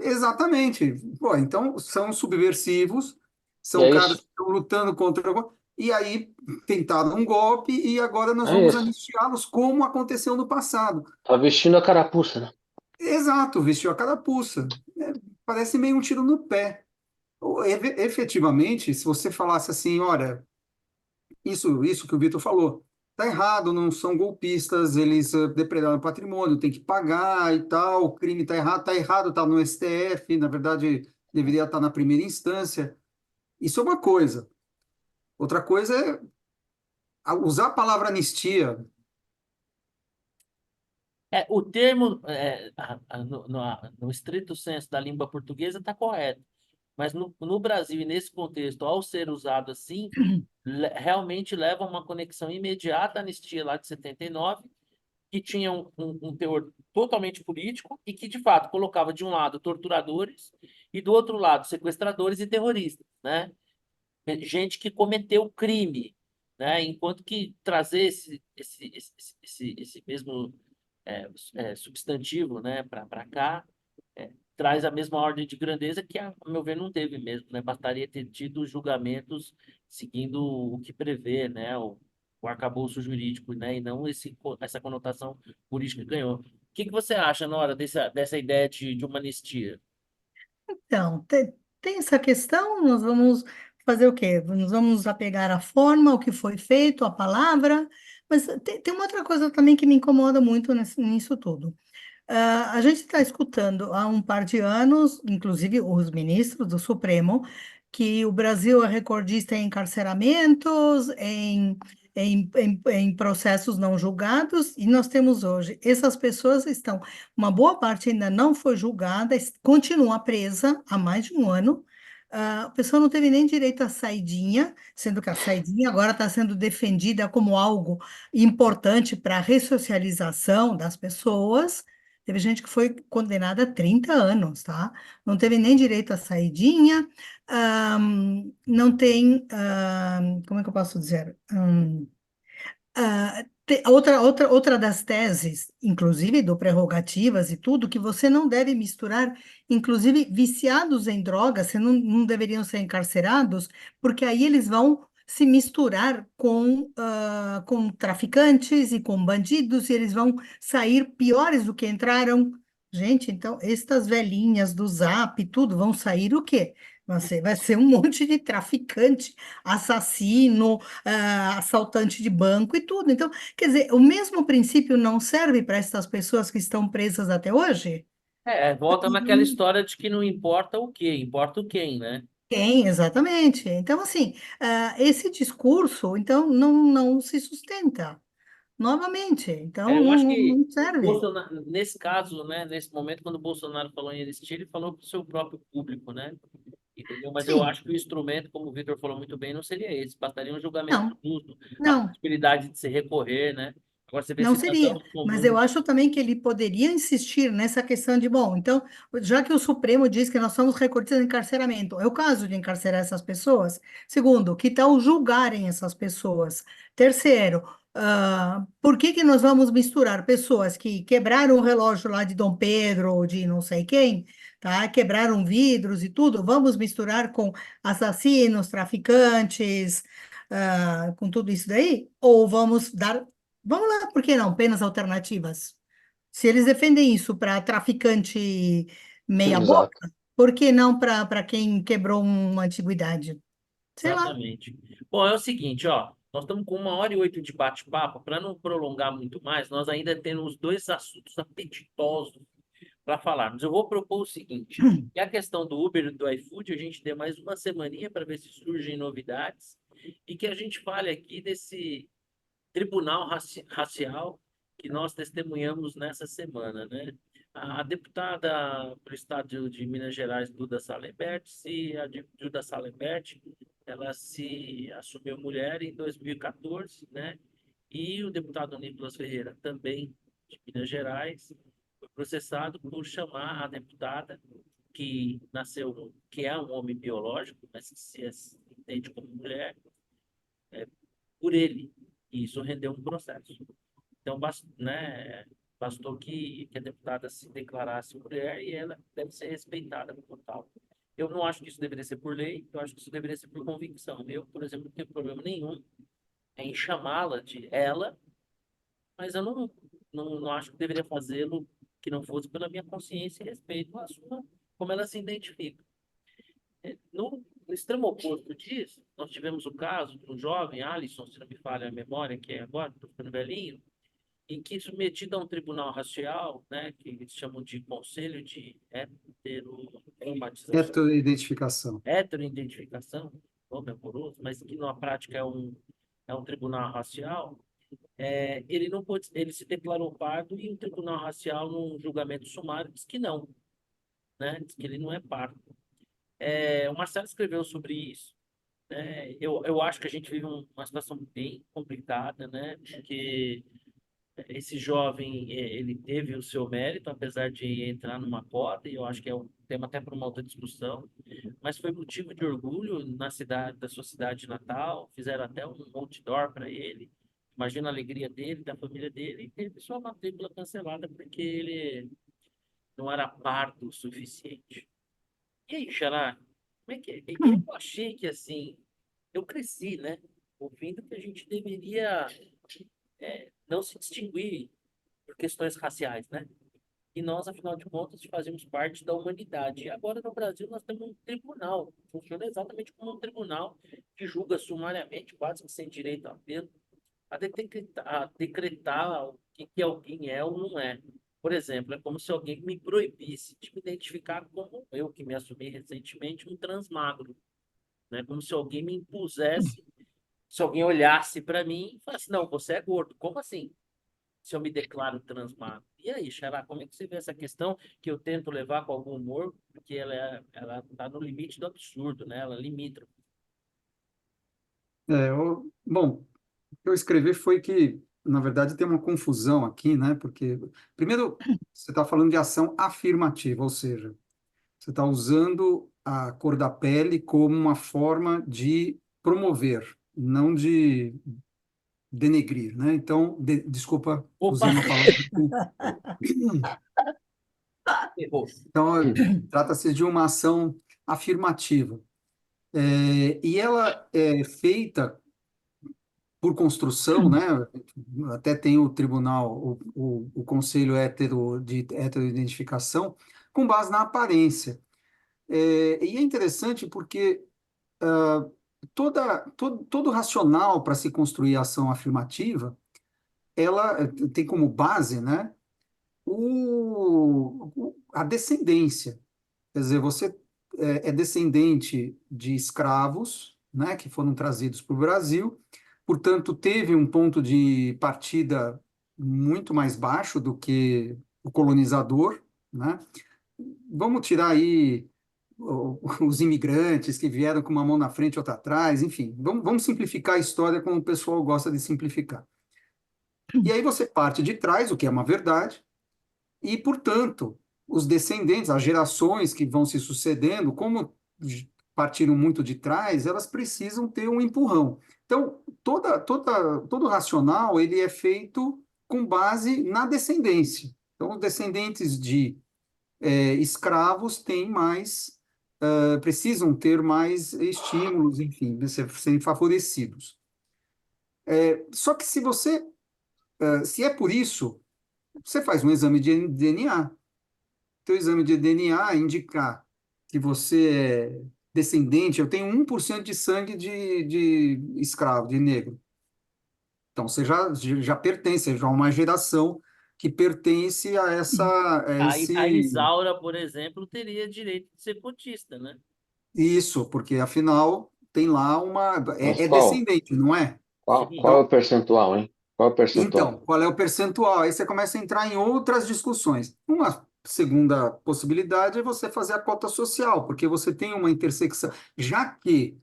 [SPEAKER 4] Exatamente. Pô, então, são subversivos,
[SPEAKER 3] e
[SPEAKER 4] são
[SPEAKER 3] é
[SPEAKER 4] caras
[SPEAKER 3] isso.
[SPEAKER 4] que estão lutando contra. E aí tentaram um golpe e agora nós
[SPEAKER 3] É
[SPEAKER 4] vamos
[SPEAKER 3] isso.
[SPEAKER 4] anistiá-los, como aconteceu no passado.
[SPEAKER 3] Tá vestindo a carapuça, né?
[SPEAKER 4] Exato, vestiu a carapuça. Parece meio um tiro no pé. Efetivamente, se você falasse assim, olha, isso que o Vitor falou. Tá errado, não são golpistas, eles depredaram patrimônio, tem que pagar e tal, o crime tá errado, tá no STF, na verdade deveria estar na primeira instância. Isso é uma coisa. Outra coisa é usar a palavra anistia.
[SPEAKER 2] O termo, no estrito senso da língua portuguesa, está correto. Mas no Brasil e nesse contexto, ao ser usado assim, realmente leva a uma conexão imediata à anistia lá de 79, que tinha um teor totalmente político e que, de fato, colocava de um lado torturadores e do outro lado sequestradores e terroristas, né? gente que cometeu crime, né? Enquanto que trazer esse mesmo substantivo, né, para cá, traz a mesma ordem de grandeza que, a meu ver, não teve mesmo, né? Bastaria ter tido julgamentos seguindo o que prevê, né, o arcabouço jurídico, né, e não essa conotação política que ganhou. O que que você acha, Nora, dessa ideia de uma anistia?
[SPEAKER 1] Então, tem essa questão, nós vamos fazer o quê? Nós vamos apegar à forma, o que foi feito, a palavra, mas tem uma outra coisa também que me incomoda muito nisso tudo. A gente está escutando há um par de anos, inclusive os ministros do Supremo, que o Brasil é recordista em encarceramentos, em processos não julgados, e nós temos hoje, essas pessoas estão, uma boa parte ainda não foi julgada, continua presa há mais de um ano. A pessoa não teve nem direito à saidinha, sendo que a saidinha agora está sendo defendida como algo importante para a ressocialização das pessoas. Teve gente que foi condenada a 30 anos, tá? Não teve nem direito à saidinha, não tem, como é que eu posso dizer? Outra das teses, inclusive do prerrogativas e tudo, que você não deve misturar, inclusive viciados em drogas, você não deveriam ser encarcerados, porque aí eles vão se misturar com traficantes e com bandidos, e eles vão sair piores do que entraram. Gente, então, estas velhinhas do Zap e tudo vão sair o quê? Vai ser um monte de traficante, assassino, assaltante de banco e tudo. Então, quer dizer, o mesmo princípio não serve para essas pessoas que estão presas até hoje?
[SPEAKER 2] Volta naquela história de que não importa o quê, importa o quem, né?
[SPEAKER 1] Quem, exatamente. Então, assim, esse discurso, então, não se sustenta. Novamente, então,
[SPEAKER 2] Eu
[SPEAKER 1] não,
[SPEAKER 2] acho
[SPEAKER 1] não
[SPEAKER 2] que
[SPEAKER 1] não serve.
[SPEAKER 2] Nesse caso, né, nesse momento, quando o Bolsonaro falou em anistia, ele falou para o seu próprio público, né? Entendeu? Mas eu
[SPEAKER 1] Sim,
[SPEAKER 2] acho que o instrumento, como o Vitor falou muito bem, não seria esse. Bastaria um julgamento
[SPEAKER 1] não,
[SPEAKER 2] justo, a
[SPEAKER 1] não.
[SPEAKER 2] possibilidade de se recorrer, né? Agora você vê
[SPEAKER 1] Não seria,
[SPEAKER 2] cidadãos
[SPEAKER 1] mas eu
[SPEAKER 2] comuns.
[SPEAKER 1] acho também que ele poderia insistir nessa questão de, bom, então, já que o Supremo diz que nós somos recordistas em encarceramento, é o caso de encarcerar essas pessoas? Segundo, que tal julgarem essas pessoas? Terceiro, por que que nós vamos misturar pessoas que quebraram o relógio lá de Dom Pedro ou de não sei quem, tá? Quebraram vidros e tudo, vamos misturar com assassinos, traficantes, com tudo isso daí? Ou vamos dar. Vamos lá, por que não? Penas alternativas. Se eles defendem isso para traficante meia-boca,
[SPEAKER 3] Exato.
[SPEAKER 1] por que não para quem quebrou uma antiguidade? Sei lá.
[SPEAKER 2] Exatamente. Bom, é o seguinte, ó. Nós estamos com 1h08 de bate-papo. Para não prolongar muito mais, nós ainda temos dois assuntos apetitosos para falarmos. Eu vou propor o seguinte: que a questão do Uber e do iFood, a gente dê mais uma semaninha para ver se surgem novidades e que a gente fale aqui desse tribunal racial que nós testemunhamos nessa semana, né? A deputada do estado de Minas Gerais, Duda Salembert, Duda Salembert, ela se assumiu mulher em 2014, né? E o deputado Nicolas Ferreira, também de Minas Gerais, foi processado por chamar a deputada que nasceu, que é um homem biológico, mas que se entende como mulher, por ele. E isso rendeu um processo. Então, né, bastou que a deputada se declarasse mulher e ela deve ser respeitada como tal. Eu não acho que isso deveria ser por lei, eu acho que isso deveria ser por convicção. Eu, por exemplo, não tenho problema nenhum em chamá-la de ela, mas eu não acho que deveria fazê-lo que não fosse pela minha consciência e respeito à sua, como ela se identifica. No extremo oposto disso, nós tivemos o caso de um jovem, Alisson, se não me falha a memória, que é agora, estou ficando velhinho, em que submetido a um tribunal racial, né, que eles chamam de conselho de heteronormatização,
[SPEAKER 4] Identificação.
[SPEAKER 2] heteroidentificação, nome amoroso, mas que na prática é um tribunal racial, ele não pôde, ele se declarou pardo e o tribunal racial, num julgamento sumário, diz que não, né, diz que ele não é pardo. O Marcelo escreveu sobre isso. Eu acho que a gente vive uma situação bem complicada, né, porque esse jovem, ele teve o seu mérito, apesar de entrar numa cota, e eu acho que é um tema até para uma outra discussão, mas foi motivo de orgulho na cidade, da sua cidade natal, fizeram até um outdoor para ele. Imagina a alegria dele, da família dele, e teve sua matrícula cancelada porque ele não era pardo o suficiente. E aí, Xará, como é que é? Eu achei que, assim, eu cresci, né? Ouvindo que a gente deveria não se distinguir por questões raciais, né? E nós, afinal de contas, fazemos parte da humanidade. E agora, no Brasil, nós temos um tribunal. Funciona exatamente como um tribunal que julga sumariamente, quase que sem direito a apelo, a decretar o que alguém é ou não é. Por exemplo, é como se alguém me proibisse de me identificar como eu, que me assumi recentemente, um transmagro, né? Como se alguém me impusesse, se alguém olhasse para mim e falasse, não, você é gordo. Como assim? Se eu me declaro transmagro. E aí, Xará, como é que você vê essa questão que eu tento levar com algum humor, porque ela está no limite do absurdo, né? Ela limita.
[SPEAKER 4] Bom, o que eu escrevi foi que, na verdade, tem uma confusão aqui, né? Porque, primeiro, você está falando de ação afirmativa, ou seja, você está usando a cor da pele como uma forma de promover, não de denegrir, né? Então, desculpa,
[SPEAKER 2] Opa,
[SPEAKER 4] usei uma palavra.
[SPEAKER 2] errou.
[SPEAKER 4] Então, trata-se de uma ação afirmativa. E ela é feita por construção, né? Até tem o tribunal, o conselho de heteroidentificação, com base na aparência. E é interessante porque todo racional para se construir a ação afirmativa, ela tem como base, né, a descendência. Quer dizer, você é descendente de escravos, né, que foram trazidos para o Brasil, portanto, teve um ponto de partida muito mais baixo do que o colonizador, né? Vamos tirar aí os imigrantes que vieram com uma mão na frente e outra atrás, enfim, vamos simplificar a história como o pessoal gosta de simplificar. E aí você parte de trás, o que é uma verdade, e, portanto, os descendentes, as gerações que vão se sucedendo, como partiram muito de trás, elas precisam ter um empurrão. Então, todo racional ele é feito com base na descendência. Então, os descendentes de escravos têm mais, precisam ter mais estímulos, enfim, serem favorecidos. Só que se é por isso, você faz um exame de DNA. Teu exame de DNA indicar que você é descendente, eu tenho 1% de sangue de escravo, de negro. Então, você já pertence, já é uma geração que pertence a
[SPEAKER 2] A
[SPEAKER 4] esse...
[SPEAKER 2] Isaura, por exemplo, teria direito de ser cotista, né?
[SPEAKER 4] Isso, porque afinal tem lá uma...
[SPEAKER 3] Mas
[SPEAKER 4] É
[SPEAKER 3] qual?
[SPEAKER 4] descendente, não é?
[SPEAKER 3] Qual é
[SPEAKER 2] Sim.
[SPEAKER 3] o percentual, hein? Qual é o percentual?
[SPEAKER 4] Então, qual é o percentual? Aí você começa a entrar em outras discussões. Uma segunda possibilidade é você fazer a cota social, porque você tem uma intersecção. Já que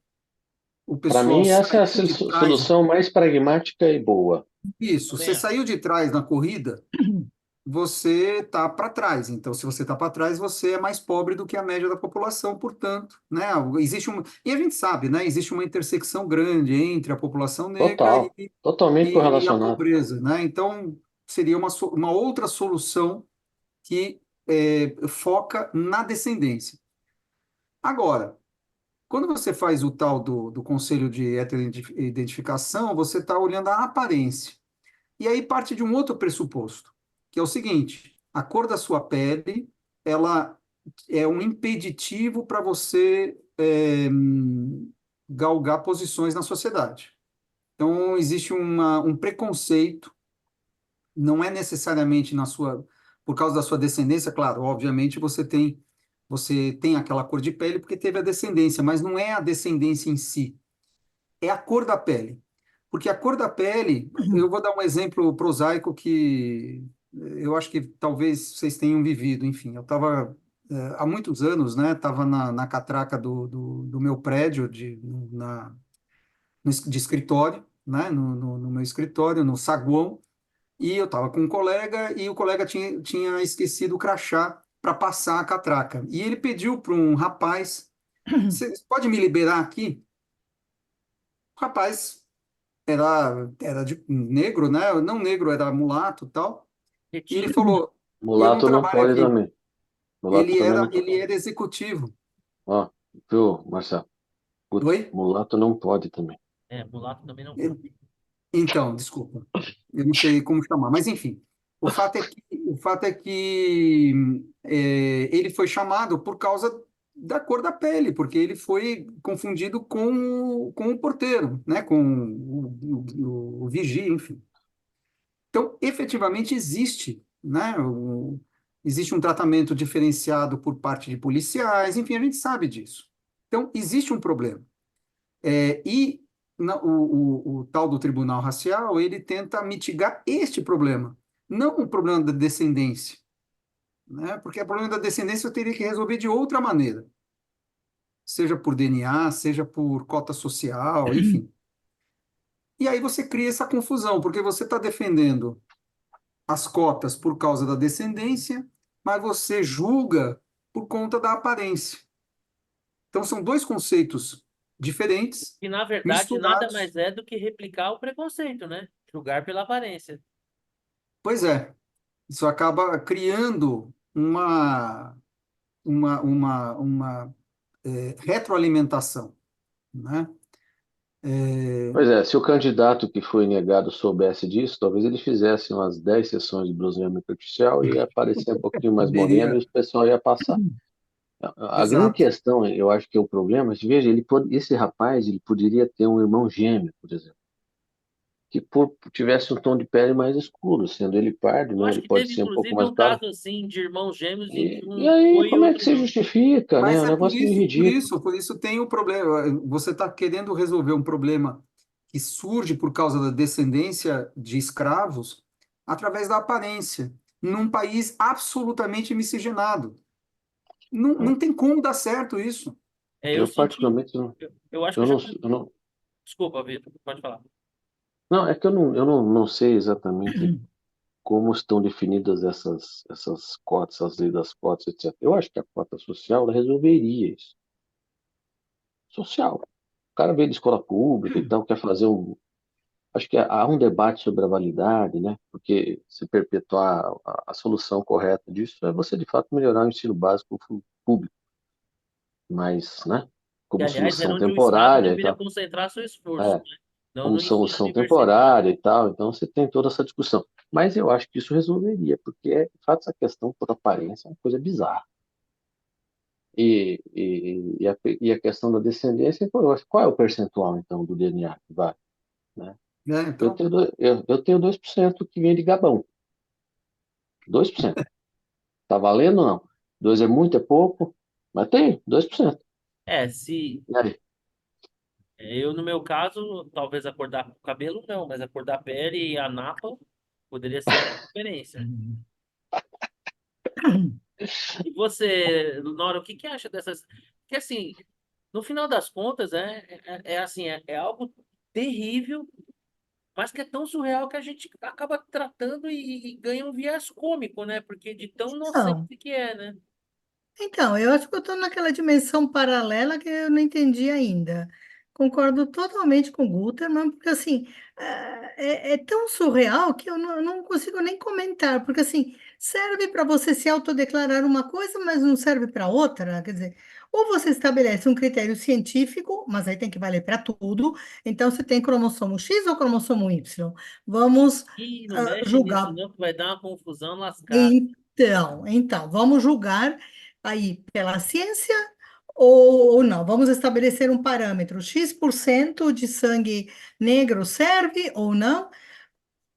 [SPEAKER 4] o
[SPEAKER 3] Para
[SPEAKER 4] pessoal
[SPEAKER 3] mim, essa é a
[SPEAKER 4] saiu de trás,
[SPEAKER 3] solução mais pragmática e boa.
[SPEAKER 4] isso, você
[SPEAKER 2] Também
[SPEAKER 4] saiu
[SPEAKER 2] acho.
[SPEAKER 4] de trás na corrida, você está para trás. Então, se você está para trás, você é mais pobre do que a média da população, portanto, né? E a gente sabe, né? Existe uma intersecção grande entre a população negra
[SPEAKER 3] Total. Totalmente
[SPEAKER 4] e a
[SPEAKER 3] correlacionado.
[SPEAKER 4] pobreza, né? Então, seria uma outra solução que foca na descendência. Agora, quando você faz o tal do conselho de heteroidentificação, você está olhando a aparência. E aí parte de um outro pressuposto, que é o seguinte: a cor da sua pele, ela é um impeditivo para você galgar posições na sociedade. Então, existe um preconceito, não é necessariamente por causa da sua descendência, claro, obviamente você tem aquela cor de pele porque teve a descendência, mas não é a descendência em si, é a cor da pele. Porque a cor da pele, eu vou dar um exemplo prosaico que eu acho que talvez vocês tenham vivido. Enfim, eu estava há muitos anos, né? Estava na catraca do meu prédio de escritório, né? No meu escritório, no saguão. e eu estava com um colega e o colega tinha esquecido o crachá para passar a catraca. E ele pediu para um rapaz: você pode me liberar aqui? O rapaz era de negro, né? Não negro, era mulato e tal. E ele
[SPEAKER 2] Retinto.
[SPEAKER 4] falou: eu não
[SPEAKER 3] Mulato não
[SPEAKER 4] trabalho
[SPEAKER 3] pode
[SPEAKER 4] aqui.
[SPEAKER 3] também. Mulato também não pode.
[SPEAKER 4] Ele era executivo.
[SPEAKER 3] Ó, viu, Marcelo? Putz,
[SPEAKER 4] Oi?
[SPEAKER 3] mulato não pode também.
[SPEAKER 2] Mulato também não pode.
[SPEAKER 4] Então, desculpa, eu não sei como chamar, mas enfim, o fato é que ele foi chamado por causa da cor da pele, porque ele foi confundido com o porteiro, né, com o vigia, enfim. Então, efetivamente existe, né, existe um tratamento diferenciado por parte de policiais, enfim, a gente sabe disso. Então, existe um problema. O tal do tribunal racial, ele tenta mitigar este problema, não o problema da descendência, né? Porque o problema da descendência eu teria que resolver de outra maneira, seja por DNA, seja por cota social, enfim. E aí você cria essa confusão, porque você está defendendo as cotas por causa da descendência, mas você julga por conta da aparência. Então são dois conceitos diferentes,
[SPEAKER 2] Que, na verdade, nada
[SPEAKER 4] misturados.
[SPEAKER 2] mais é do que replicar o preconceito, né? Julgar pela aparência.
[SPEAKER 4] Pois é, isso acaba criando uma retroalimentação, né? É,
[SPEAKER 3] Pois é, se o candidato que foi negado soubesse disso, talvez ele fizesse umas 10 sessões de bronzeamento artificial e ia aparecer um pouquinho mais moreno e
[SPEAKER 4] poderia,
[SPEAKER 3] o pessoal ia passar. A grande
[SPEAKER 4] exato.
[SPEAKER 3] questão, eu acho que é o problema, veja, esse rapaz, ele poderia ter um irmão gêmeo, por exemplo, que tivesse um tom de pele mais escuro, sendo ele pardo,
[SPEAKER 2] Eu
[SPEAKER 3] né?
[SPEAKER 2] acho
[SPEAKER 3] Ele
[SPEAKER 2] que
[SPEAKER 3] pode
[SPEAKER 2] teve,
[SPEAKER 3] ser um pouco
[SPEAKER 2] inclusive,
[SPEAKER 3] mais
[SPEAKER 2] um
[SPEAKER 3] claro.
[SPEAKER 2] caso assim de irmãos gêmeos em que
[SPEAKER 3] E
[SPEAKER 2] um
[SPEAKER 3] aí,
[SPEAKER 2] foi e
[SPEAKER 3] como é
[SPEAKER 2] outro
[SPEAKER 3] que você
[SPEAKER 2] não.
[SPEAKER 3] justifica, né?
[SPEAKER 4] Mas
[SPEAKER 3] É um
[SPEAKER 4] é
[SPEAKER 3] negócio meio ridículo.
[SPEAKER 4] por isso tem o problema. Você está querendo resolver um problema que surge por causa da descendência de escravos através da aparência, num país absolutamente miscigenado. Não, não tem como dar certo isso.
[SPEAKER 2] Eu
[SPEAKER 3] Eu
[SPEAKER 2] senti.
[SPEAKER 3] particularmente, não,
[SPEAKER 2] Eu acho que
[SPEAKER 3] eu
[SPEAKER 2] eu já.
[SPEAKER 3] não, eu não,
[SPEAKER 2] Desculpa, Vitor, pode falar.
[SPEAKER 3] não, é que eu não sei exatamente como estão definidas essas cotas, as leis das cotas, etc. Eu acho que a cota social ela resolveria isso. Social. O cara veio de escola pública, então quer fazer um. Acho que há um debate sobre a validade, né? Porque se perpetuar a solução correta disso é você, de fato, melhorar o ensino básico público, mas, né?
[SPEAKER 2] E,
[SPEAKER 3] Como
[SPEAKER 2] aliás, era
[SPEAKER 3] solução
[SPEAKER 2] onde o Estado
[SPEAKER 3] temporária e
[SPEAKER 2] deveria
[SPEAKER 3] tal.
[SPEAKER 2] concentrar seu esforço,
[SPEAKER 3] É,
[SPEAKER 2] né? Não
[SPEAKER 3] como
[SPEAKER 2] no ensino
[SPEAKER 3] solução
[SPEAKER 2] universitário.
[SPEAKER 3] temporária e tal, então você tem toda essa discussão. Mas eu acho que isso resolveria, porque, de fato, essa questão por aparência é uma coisa bizarra. E a questão da descendência, pô, eu acho, qual é o percentual, então, do DNA que vai, né?
[SPEAKER 4] Né?
[SPEAKER 3] Eu
[SPEAKER 4] Então,
[SPEAKER 3] tenho, eu tenho 2% que vem de Gabão. 2%. Tá valendo ou não? 2 é muito, é pouco, mas tem 2%.
[SPEAKER 2] Se
[SPEAKER 3] E aí?
[SPEAKER 2] eu, no meu caso, talvez acordar com o cabelo, não, mas acordar a pele e a napa poderia ser uma diferença. E você, Nora, o que que acha dessas? Que assim, no final das contas, assim, é algo terrível, mas que é tão surreal que a gente acaba tratando e ganha um viés cômico, né? Porque de tão
[SPEAKER 1] Então,
[SPEAKER 2] inocente que é, né?
[SPEAKER 1] Então, eu acho que eu estou naquela dimensão paralela que eu não entendi ainda. Concordo totalmente com o Gutermann, porque assim, é tão surreal que eu não consigo nem comentar, porque assim, serve para você se autodeclarar uma coisa, mas não serve para outra. Quer dizer, ou você estabelece um critério científico, mas aí tem que valer para tudo. Então, você tem cromossomo X ou cromossomo Y? Vamos
[SPEAKER 2] E não mexe nisso,
[SPEAKER 1] julgar.
[SPEAKER 2] não, que vai dar uma confusão lascada.
[SPEAKER 1] Então, vamos julgar aí pela ciência ou não? Vamos estabelecer um parâmetro. X% de sangue negro serve ou não?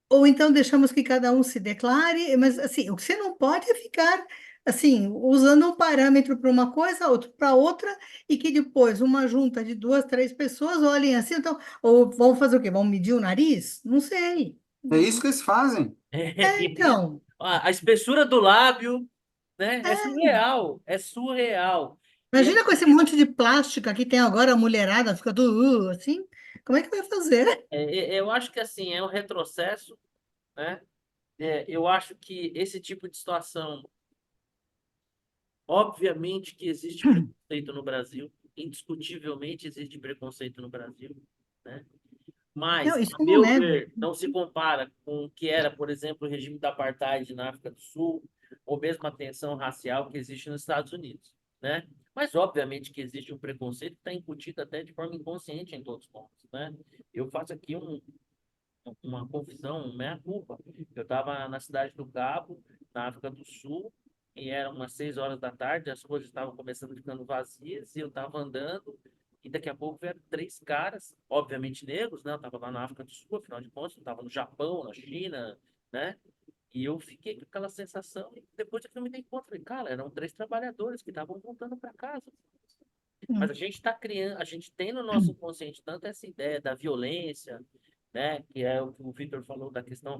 [SPEAKER 1] Ou então deixamos que cada um se declare, mas assim, o que você não pode é ficar assim, usando um parâmetro para uma coisa, outro para outra, e que depois uma junta de duas, três pessoas olhem assim, então, ou vão fazer o quê? Vão medir o nariz? Não sei.
[SPEAKER 4] é isso que eles fazem.
[SPEAKER 1] Então,
[SPEAKER 2] A espessura do lábio, né? É surreal, é surreal. E
[SPEAKER 1] imagina com esse monte de plástica que tem agora, a mulherada fica tudo assim. Como é que vai fazer?
[SPEAKER 2] eu acho que assim é um retrocesso, né? eu acho que esse tipo de situação, obviamente que existe preconceito no Brasil, indiscutivelmente existe preconceito no Brasil, né?
[SPEAKER 1] Não,
[SPEAKER 2] Mas,
[SPEAKER 1] isso
[SPEAKER 2] a
[SPEAKER 1] eu não
[SPEAKER 2] meu
[SPEAKER 1] nego.
[SPEAKER 2] ver, não se compara com o que era, por exemplo, o regime da apartheid na África do Sul, ou mesmo a tensão racial que existe nos Estados Unidos, né? Mas, obviamente, que existe um preconceito que está incutido até de forma inconsciente em todos os pontos, né? Eu faço aqui uma confissão, uma meia-culpa. Eu estava na cidade do Cabo, na África do Sul, e eram umas 6 horas da tarde, as ruas estavam começando ficando vazias, e eu estava andando, e daqui a pouco vieram 3 caras, obviamente negros, né? Eu estava lá na África do Sul, afinal de contas, eu estava no Japão, na China, né? E eu fiquei com aquela sensação, e depois eu me dei conta, falei, cara, eram 3 trabalhadores que estavam voltando para casa. Mas a gente está criando, a gente tem no nosso inconsciente tanto essa ideia da violência, né, que é o que o Victor falou da questão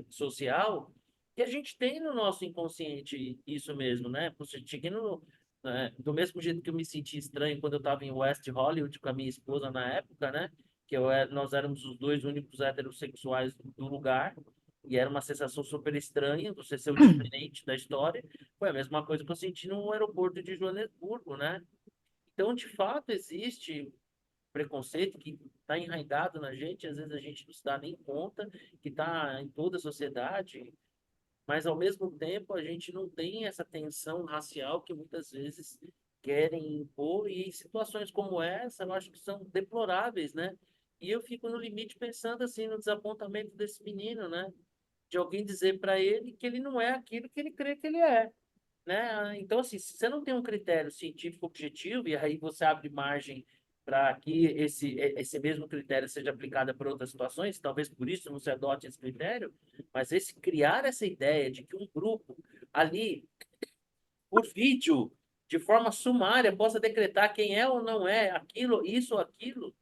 [SPEAKER 2] social, que a gente tem no nosso inconsciente isso mesmo, né? Você cheguei no, do mesmo jeito que eu me senti estranho quando eu estava em West Hollywood com a minha esposa na época, né? Nós éramos os dois únicos heterossexuais do lugar. E era uma sensação super estranha, você ser o diferente da história. Foi a mesma coisa que eu senti no aeroporto de Joanesburgo, né? Então, de fato, existe preconceito que está enraizado na gente, às vezes a gente não se dá nem conta que está em toda a sociedade, mas ao mesmo tempo a gente não tem essa tensão racial que muitas vezes querem impor, e em situações como essa, eu acho que são deploráveis, né? E eu fico no limite pensando assim no desapontamento desse menino, né? De alguém dizer para ele que ele não é aquilo que ele crê que ele é, né? Então, assim, se você não tem um critério científico objetivo, e aí você abre margem para que esse mesmo critério seja aplicado para outras situações, talvez por isso não se adote esse critério, mas criar essa ideia de que um grupo ali, por vídeo, de forma sumária, possa decretar quem é ou não é aquilo, isso ou aquilo,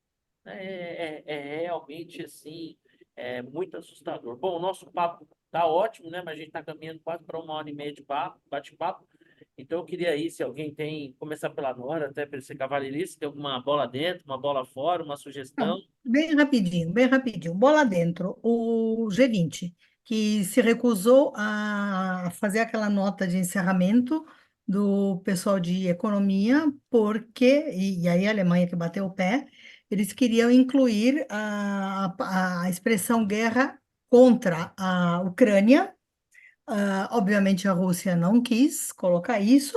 [SPEAKER 2] né, é realmente, assim, muito assustador. Bom, o nosso papo tá ótimo, né? Mas a gente está caminhando quase para 1 hora e meia de bate-papo. Então, eu queria aí, se alguém tem, começar pela Nora, até para ser cavalheirista, tem alguma bola dentro, uma bola fora, uma sugestão.
[SPEAKER 1] Não, bem rapidinho, bem rapidinho. Bola dentro, o G20, que se recusou a fazer aquela nota de encerramento do pessoal de economia, porque, e aí a Alemanha que bateu o pé, eles queriam incluir a expressão guerra contra a Ucrânia. Obviamente, a Rússia não quis colocar isso,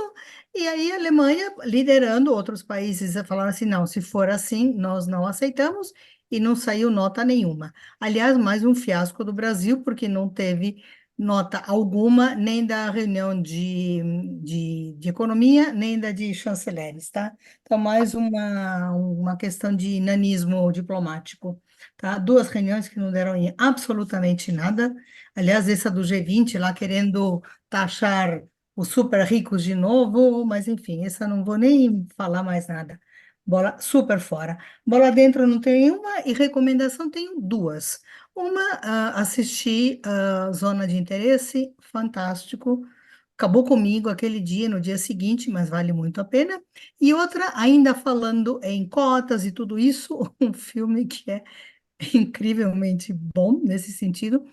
[SPEAKER 1] e aí a Alemanha, liderando outros países, falaram assim: não, se for assim, nós não aceitamos, e não saiu nota nenhuma. Aliás, mais um fiasco do Brasil, porque não teve nota alguma, nem da reunião de economia, nem da de chanceleres, tá? Então, mais uma questão de nanismo diplomático, tá? Duas reuniões que não deram em absolutamente nada. Aliás, essa do G20 lá querendo taxar os super ricos de novo, mas enfim, essa não vou nem falar mais nada. Bola super fora. Bola dentro não tem nenhuma e recomendação tenho duas. Uma, assistir Zona de Interesse, fantástico. Acabou comigo aquele dia, no dia seguinte, mas vale muito a pena. E outra, ainda falando em cotas e tudo isso, um filme que é incrivelmente bom nesse sentido.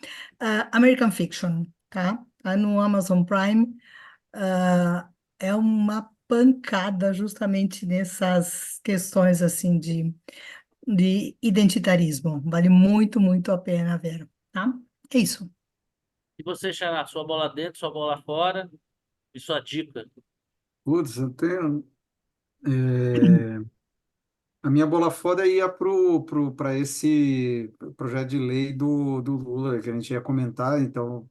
[SPEAKER 1] American Fiction, tá? Tá no Amazon Prime. É uma pancada justamente nessas questões assim de identitarismo. Vale muito, muito a pena ver, tá? É isso.
[SPEAKER 2] E você, Xará, sua bola dentro, sua bola fora e sua dica.
[SPEAKER 4] Putz, eu tenho. é, A minha bola fora ia para esse projeto de lei do Lula, que a gente ia comentar, então,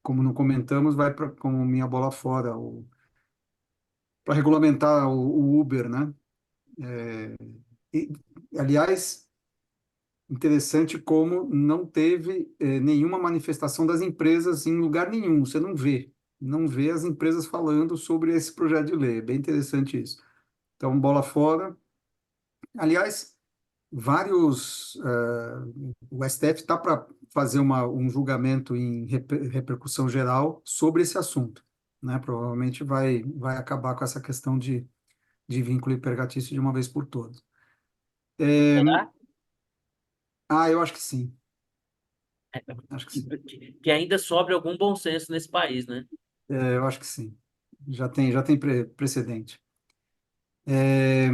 [SPEAKER 4] como não comentamos, vai para como minha bola fora, para regulamentar o Uber, né? E, aliás, interessante como não teve nenhuma manifestação das empresas em lugar nenhum, você não vê as empresas falando sobre esse projeto de lei, é bem interessante isso. Então, bola fora. Aliás, o STF está para fazer um julgamento em repercussão geral sobre esse assunto, né? Provavelmente vai acabar com essa questão de vínculo empregatício de uma vez por todas.
[SPEAKER 2] Será?
[SPEAKER 4] Ah, eu acho que sim. Acho que sim.
[SPEAKER 2] Que ainda sobra algum bom senso nesse país, né?
[SPEAKER 4] Eu acho que sim. Já tem precedente. É,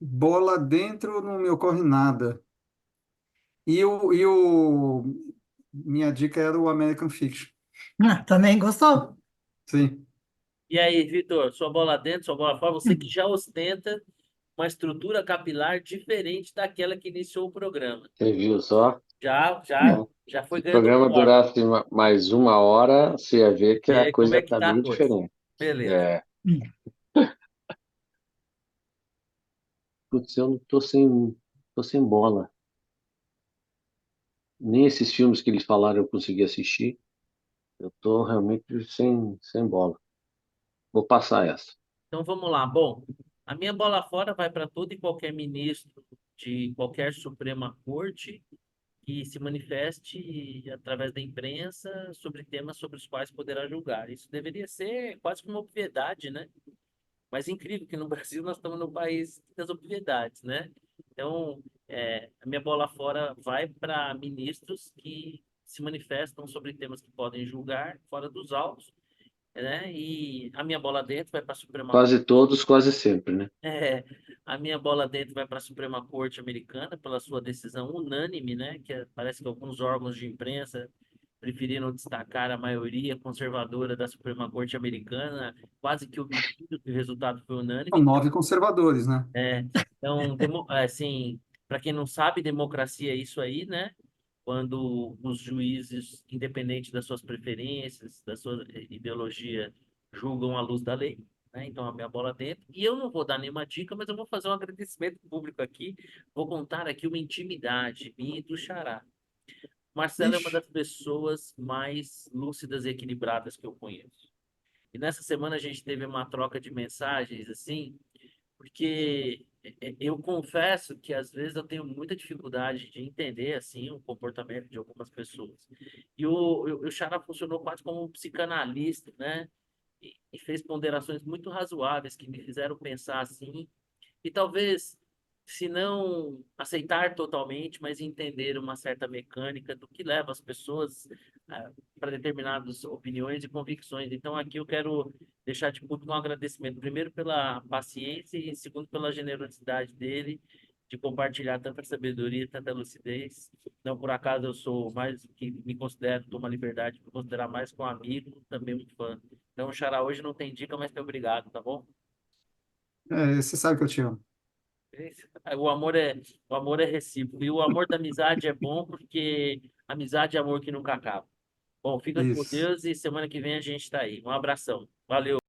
[SPEAKER 4] bola dentro não me ocorre nada. Minha dica era o American Fiction.
[SPEAKER 1] Também gostou?
[SPEAKER 4] Sim,
[SPEAKER 2] E aí, Vitor, sua bola dentro, sua bola fora, você que já ostenta uma estrutura capilar diferente daquela que iniciou o programa.
[SPEAKER 3] Você viu só?
[SPEAKER 2] Já, já,
[SPEAKER 3] Ó,
[SPEAKER 2] já
[SPEAKER 3] se
[SPEAKER 2] foi
[SPEAKER 3] o
[SPEAKER 2] ganhando
[SPEAKER 3] programa
[SPEAKER 2] forma.
[SPEAKER 3] durasse mais 1 hora, você ia ver que
[SPEAKER 2] E
[SPEAKER 3] a
[SPEAKER 2] aí, como
[SPEAKER 3] coisa
[SPEAKER 2] é que
[SPEAKER 3] está
[SPEAKER 2] tá a
[SPEAKER 3] bem
[SPEAKER 2] coisa?
[SPEAKER 3] diferente.
[SPEAKER 2] Beleza.
[SPEAKER 3] É,
[SPEAKER 1] Hum.
[SPEAKER 3] putz, eu não tô sem bola. Nem esses filmes que eles falaram eu consegui assistir. Eu tô realmente sem bola. Vou passar essa.
[SPEAKER 2] Então vamos lá. Bom, a minha bola fora vai para todo e qualquer ministro de qualquer Suprema Corte que se manifeste através da imprensa sobre temas sobre os quais poderá julgar. Isso deveria ser quase que uma obviedade, né? Mas é incrível que no Brasil nós estamos no país das obviedades, né? Então, a minha bola fora vai para ministros que se manifestam sobre temas que podem julgar fora dos autos, né? E a minha bola dentro vai para a Suprema
[SPEAKER 3] Quase todos, quase sempre, né?
[SPEAKER 2] é, a minha bola dentro vai para a Suprema Corte Americana pela sua decisão unânime, né? Parece que alguns órgãos de imprensa preferiram destacar a maioria conservadora da Suprema Corte Americana, quase que omitindo que o resultado foi
[SPEAKER 4] são
[SPEAKER 2] unânime.
[SPEAKER 4] 9 conservadores, né?
[SPEAKER 2] Então, assim, para quem não sabe, democracia é isso aí, né? Quando os juízes, independente das suas preferências, da sua ideologia, julgam à luz da lei, né? Então, a minha bola dentro. E eu não vou dar nenhuma dica, mas eu vou fazer um agradecimento público aqui. Vou contar aqui uma intimidade minha e do Xará. Marcelo é uma
[SPEAKER 4] Ixi,
[SPEAKER 2] das pessoas mais lúcidas e equilibradas que eu conheço. E nessa semana a gente teve uma troca de mensagens, assim, porque eu confesso que às vezes eu tenho muita dificuldade de entender assim o comportamento de algumas pessoas. E o Xará funcionou quase como um psicanalista, né? E fez ponderações muito razoáveis que me fizeram pensar assim, e talvez, se não aceitar totalmente, mas entender uma certa mecânica do que leva as pessoas para determinadas opiniões e convicções. Então, aqui eu quero deixar de público um agradecimento, primeiro pela paciência e segundo pela generosidade dele de compartilhar tanta sabedoria, tanta lucidez. Não por acaso eu sou mais que me considero, tomo a liberdade de me considerar mais que um amigo, também um fã. Então, Xará, hoje não tem dica, mas tem obrigado, tá bom?
[SPEAKER 4] você sabe que eu te amo.
[SPEAKER 2] O amor é recíproco. E o amor da amizade é bom porque amizade é amor que nunca acaba. Bom, fica com
[SPEAKER 4] Isso.
[SPEAKER 2] Deus e semana que vem a gente está aí. Um abração. Valeu.